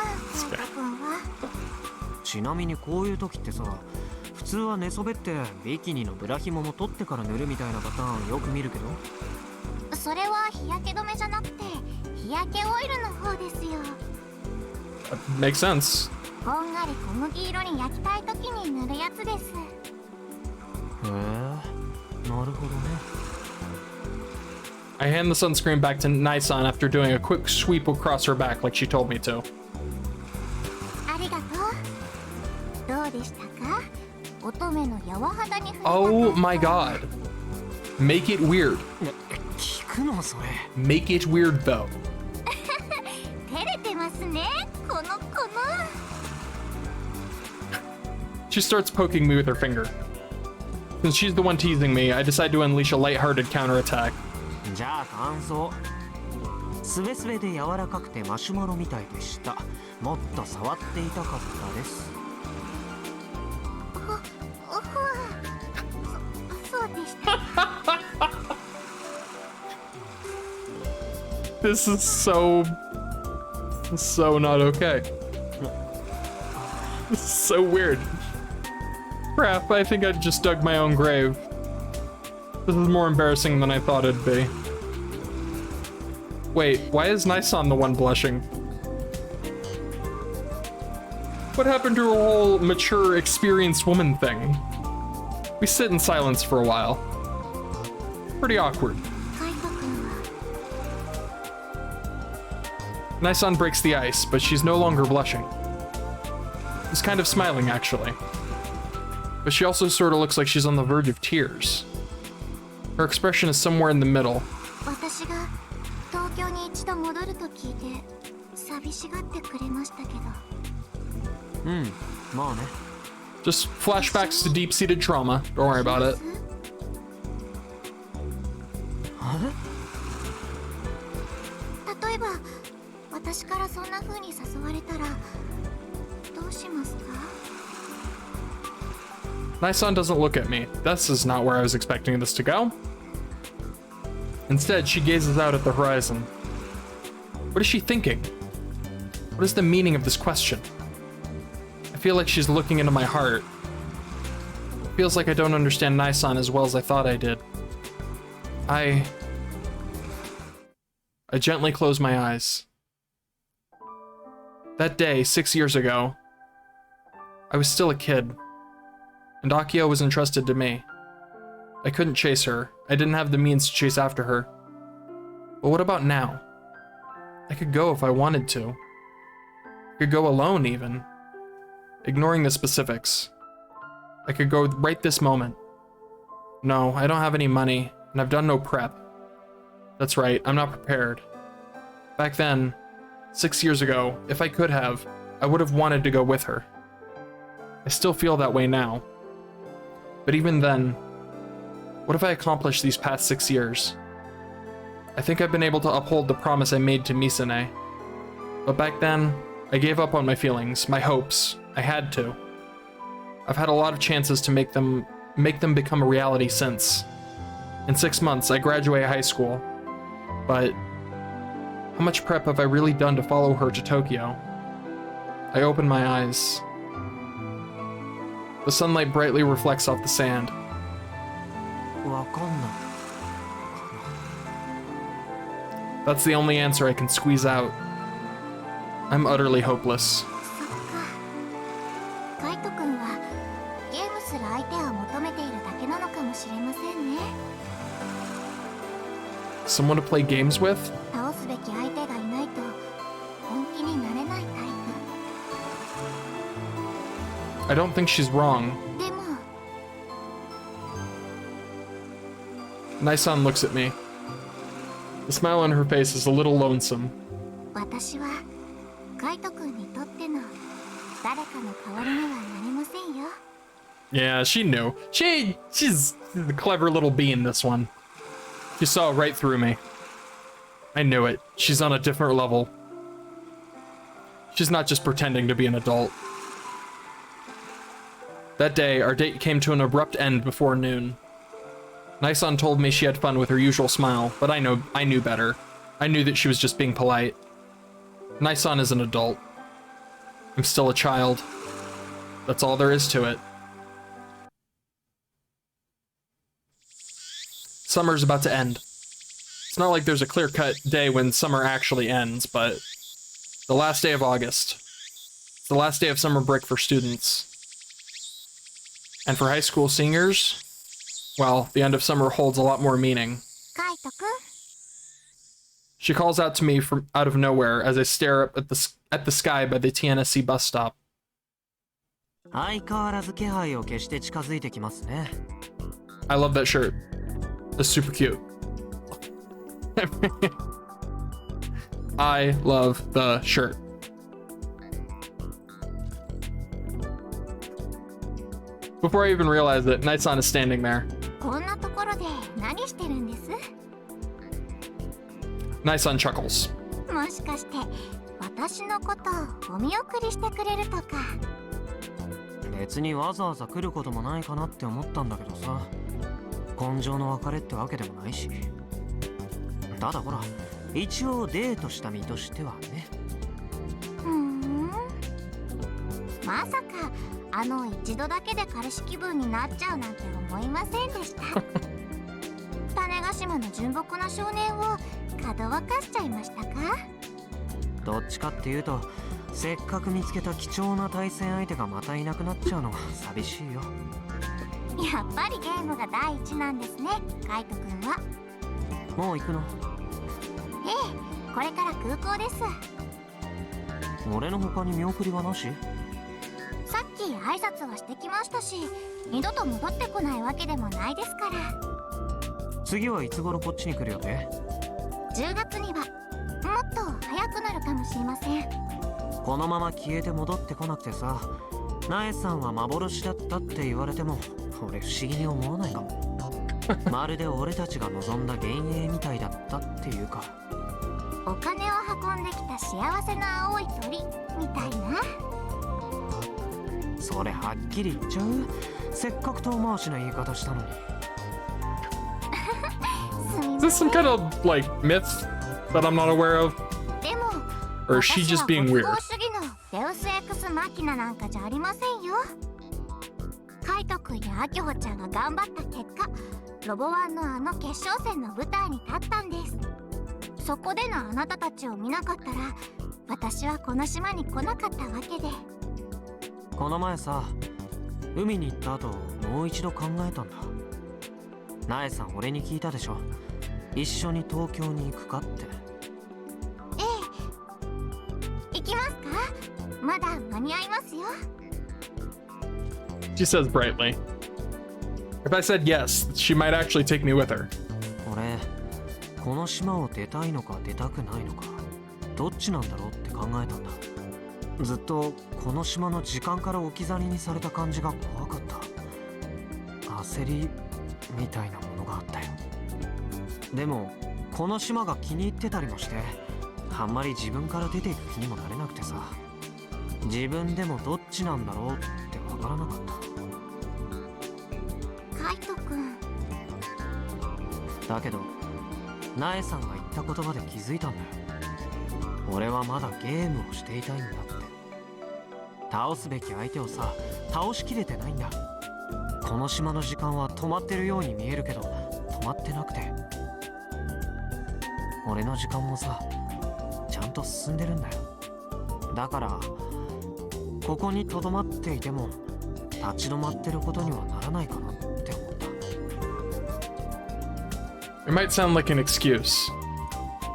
ちなみにこういう時ってさ、普通は寝そべってビキニのブラヒモも取ってから塗るみたいなパターンよく見るけど。それは日焼け止めじゃなくて日焼けオイルの方ですよ。Makes sense. こんがり小麦色に焼きたい時に塗るやつです。へえ、なるほどね。I hand the sunscreen back to Nisan after doing a quick sweep across her back like she told me to. ありがとう。どうでしたか？乙女の柔肌に触れた Oh my god. Make it weird. 聞くのそれ。Make it weird though. 照れてますね。この。She starts poking me with her finger. Since she's the one teasing me, I decide to unleash a lighthearted counterattack. じゃあ感想。スベスベで柔らかくてマシュマロみたいでした。もっと触っていたかったです。そうでした。This is so not okay. This is so weird. Crap, I think I just dug my own grave. This is more embarrassing than I thought it'd be. Wait, why is Nisan the one blushing? What happened to her whole mature, experienced woman thing? We sit in silence for a while. Pretty awkward. カイト君は Naisan breaks the ice, but she's no longer blushing. She's kind of smiling, actually. But she also sort of looks like she's on the verge of tears. Her expression is somewhere in the middle. 私が東京に一度戻ると聞いて寂しがってくれましたけど。まあね。 Just flashbacks to deep-seated trauma. Don't worry about it. 例えば私からそんな風に誘われたらどうしますか？ Naisan doesn't look at me. This is not where I was expecting this to go. Instead, she gazes out at the horizon. What is she thinking? What is the meaning of this question? I feel like she's looking into my heart. It feels like I don't understand Naisan as well as I thought I did. I gently close my eyes. That day, 6 years ago, I was still a kid, and Akio was entrusted to me. I couldn't chase her. I didn't have the means to chase after her. But what about now? I could go if I wanted to. I could go alone, even. Ignoring the specifics. I could go right this moment. No, I don't have any money, and I've done no prep. That's right, I'm not prepared. Back then, 6 years ago, if I could have, I would have wanted to go with her. I still feel that way now. But even then, what have I accomplished these past 6 years? I think I've been able to uphold the promise I made to Misane. But back then, I gave up on my feelings, my hopes. I had to. I've had a lot of chances to make them become a reality since. In 6 months, I graduate high school. But how much prep have I really done to follow her to Tokyo? I open my eyes. The sunlight brightly reflects off the sand. わかんない。 That's the only answer I can squeeze out. I'm utterly hopeless. そっか。カイト君はゲームする相手を求めているだけなのかもしれませんね。 Someone to play games with? 倒すべき相手がいないと本気になれないタイ I don't think she's wrong. プ。でも Naisan looks at me. The smile on her face is a little lonesome. 私はカイト君にとっての誰かの代わりにはなりませんよ。 Yeah, she knew. She's the clever little bee in this one. She saw right through me. I knew it. She's on a different level. She's not just pretending to be an adult. That day, our date came to an abrupt end before noon. Naisan told me she had fun with her usual smile, but I knew better. I knew that she was just being polite. Naisan is an adult. I'm still a child. That's all there is to it. Summer's about to end. It's not like there's a clear-cut day when summer actually ends, but the last day of August. It's the last day of summer break for students. And for high school seniors, well, the end of summer holds a lot more meaning. カイト君。 She calls out to me from out of nowhere as I stare up at the sky by the TNSC bus stop. 相変わらず気配を消して近づいてきますね。 I love that shirt. It's super cute. I love the shirt. Before I even realize it, Naisan is standing there. こんなところで何してるんです？ Naisan chuckles. もしかして私のことをお見送りしてくれるとか。別にわざわざ来ることもないかなって思ったんだけどさ。根性の別れってわけでもないし。ただほら、一応デートした身としてはね。まさか一度だけで彼氏気分になっちゃうなんて思いませんでした。種子島の純朴な少年をかどわかしちゃいましたか？どっちかっていうと、せっかく見つけた貴重な対戦相手がまたいなくなっちゃうのが寂しいよ。やっぱりゲームが第一なんですね、カイト君は。もう行くの？ええ、これから空港です。俺の他に見送りはなし？さっき挨拶はしてきましたし、二度と戻ってこないわけでもないですから。次はいつ頃こっちに来る予定10月にはもっと早くなるかもしれません。このまま消えて戻ってこなくてさ、ナエさんは幻だったって言われても俺不思議に思わないかも。まるで俺たちが望んだ幻影みたいだったっていうか。お金を運んできた幸せな青い鳥みたいな。それはっきり言っちゃう？せっかく遠回しな言い方したのに。Is this some kind of, like, myth that I'm not aware of? でも Or is she just being 私 weird? はご都合主義のデウスエクスマキナなんかじゃありませんよ。カイト君やアキホちゃんが頑張った結果、ロボワンのあの決勝戦の舞台に立ったんです。そこでのあなたたちを見なかったら、私はこの島に来なかったわけで。この前さ、海に行った後もう一度考えたんだ。ナエさん俺に聞いたでしょ、一緒に東京に行くかって。ええ、行きますか？まだ間に合いますよ。She says brightly. If I said yes, she might actually take me with her. 俺この島を出たいのか出たくないのか、どっちなんだろうって考えたんだ。ずっとこの島の時間から置き去りにされた感じが怖かった。焦りみたいなものがあったよ。でもこの島が気に入ってたりもして、あんまり自分から出ていく気にもなれなくてさ、自分でもどっちなんだろうってわからなかった。カイト君。だけどナエさんが言った言葉で気づいたんだよ。俺はまだゲームをしていたいんだって。倒すべき相手をさ、倒しきれてないんだ。この島の時間は止まってるように見えるけど止まってなくて、俺の時間もさちゃんと進んでるんだよ。だからここにとどまっていても立ち止まってることにはならないかなって思った。 It might sound like an excuse,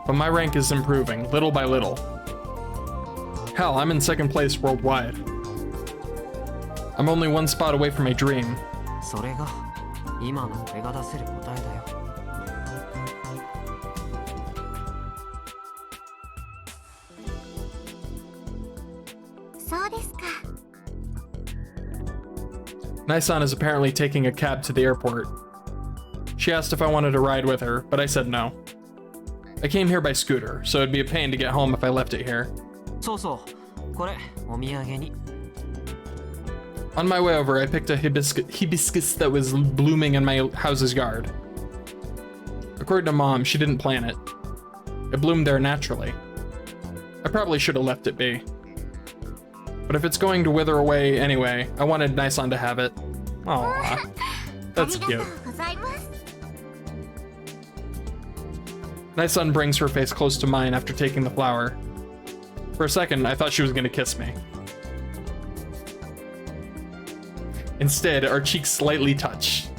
but my rank is improving little by little. Hell, I'm in second place worldwide. I'm only one spot away from my dream. それが今の俺が出せる答えだよ。そうですか。Naisan is apparently taking a cab to the airport. She asked if I wanted to ride with her, but I said no. I came here by scooter, so it'd be a pain to get home if I left it here. そうそう、これお土産に。On my way over, I picked a hibiscus that was blooming in my house's yard. According to Mom, she didn't plant it. It bloomed there naturally. I probably should have left it be. But if it's going to wither away anyway, I wanted Naisan to have it. Aww, that's cute. ありがとうございます。Naisan brings her face close to mine after taking the flower. For a second, I thought she was gonna kiss me. Instead, our cheeks slightly touch.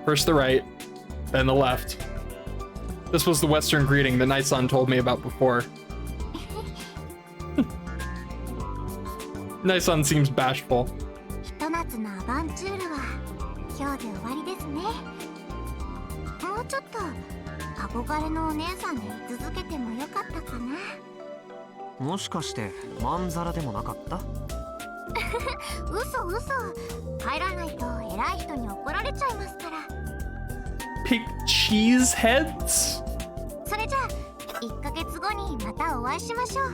First the right, then the left. This was the Western greeting that Naisan told me about before. Naisan seems bashful. ひと夏のアバンチュールは今日で終わりですね。もうちょっと憧れのお姉さんで居続けてもよかったかな。もしかしてまんざらでもなかった？嘘嘘、帰らないと偉い人に怒られちゃいますから。 Pig cheese heads? それじゃあ1ヶ月後にまたお会いしましょう。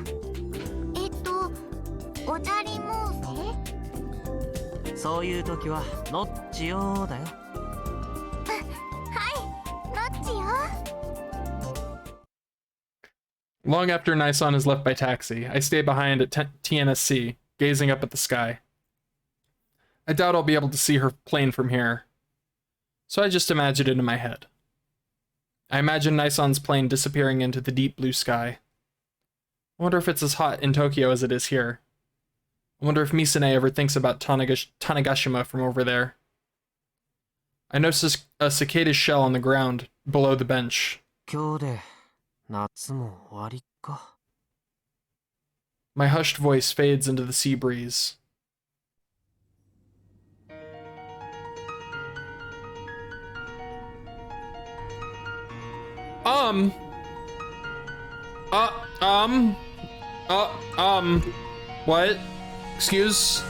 おじゃりモーセ？そういう時はノッチよーだよ。はい、ノッチよ。 Long after Naisan is left by taxi, I stay behind at TNSC, gazing up at the sky. I doubt I'll be able to see her plane from here, so I just imagine it in my head. I imagine Naisan's plane disappearing into the deep blue sky. I wonder if it's as hot in Tokyo as it is here. I wonder if Misane ever thinks about Tanegashima from over there. I noticed a cicada shell on the ground below the bench. 今日で夏も終わりか。 My hushed voice fades into the sea breeze. What? Excuse?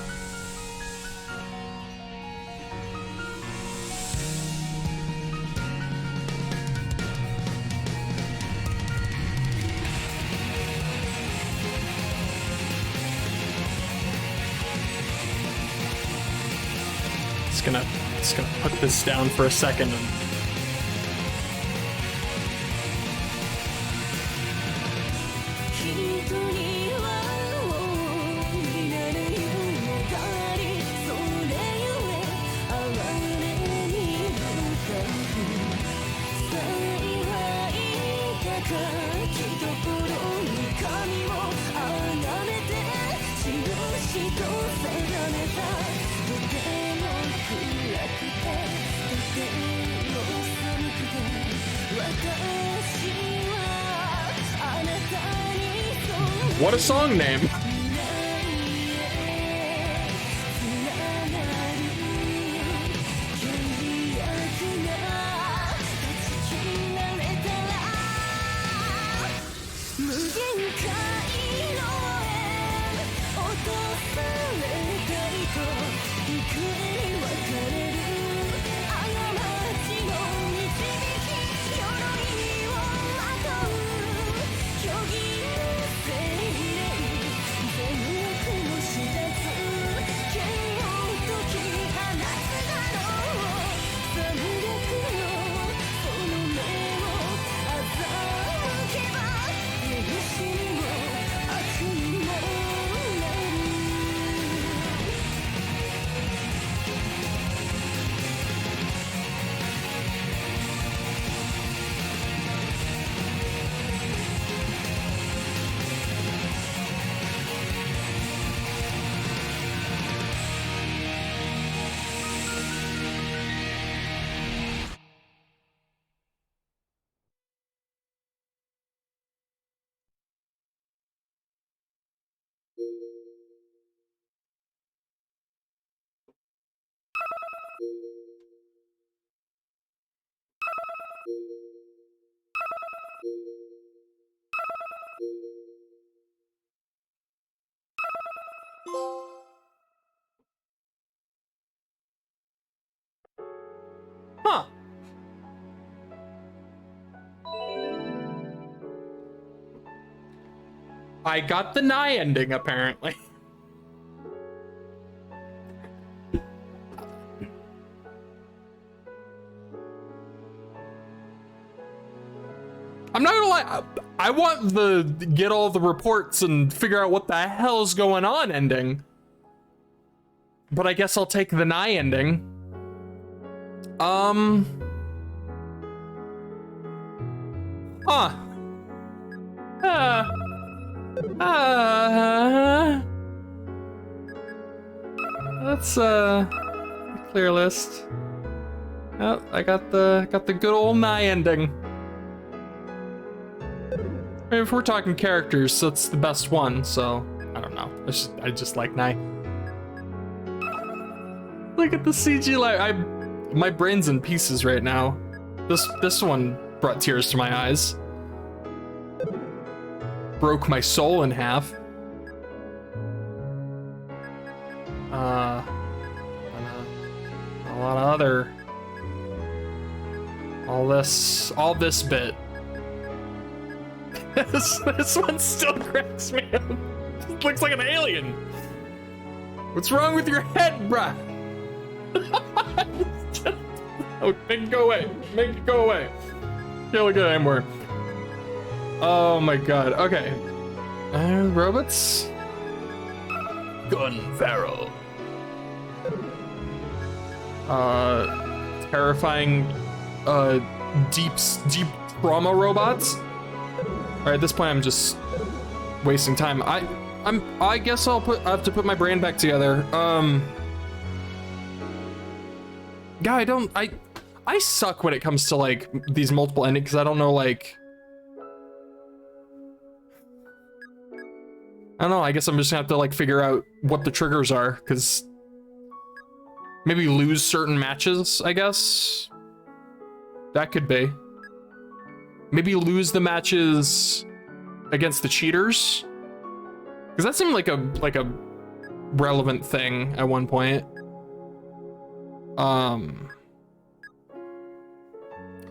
Just gonna put this down for a second and what a song name! Huh. I got the Nye ending, apparently. I'm not gonna lie, I want the get all the reports and figure out what the hell's going on ending. But I guess I'll take the Nye ending. Huh. That's a clear list. Oh, I got the good old Nye ending. I mean, if we're talking characters, that's the best one, so I don't know. I just like Nye. Look at the CG light. My brain's in pieces right now. This one brought tears to my eyes. Broke my soul in half. A lot of other. All this bit. this one still cracks me up. It looks like an alien. What's wrong with your head, bruh? Oh, make it go away. Make it go away. Can't look at it anymore. Oh my god. Okay. Robots? Gun Pharaoh. Terrifying, deep trauma robots. Alright, at this point I'm just wasting time. I guess I have to put my brain back together. Yeah, I suck when it comes to like these multiple endings because I don't know, like, I don't know, I guess I'm just gonna have to like figure out what the triggers are, because maybe lose certain matches, I guess. That could be. Maybe lose the matches against the cheaters, because that seemed like a relevant thing at one point.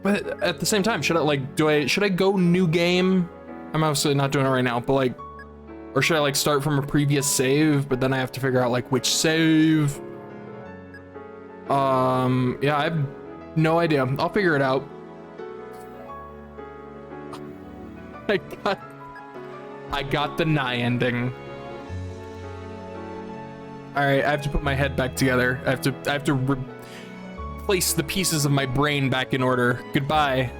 But at the same time, should I go new game? I'm obviously not doing it right now, but like, or should I like start from a previous save, but then I have to figure out like which save? Yeah, I have no idea. I'll figure it out. I got the Nye ending. All right, I have to put my head back together. I have to replace the pieces of my brain back in order. Goodbye.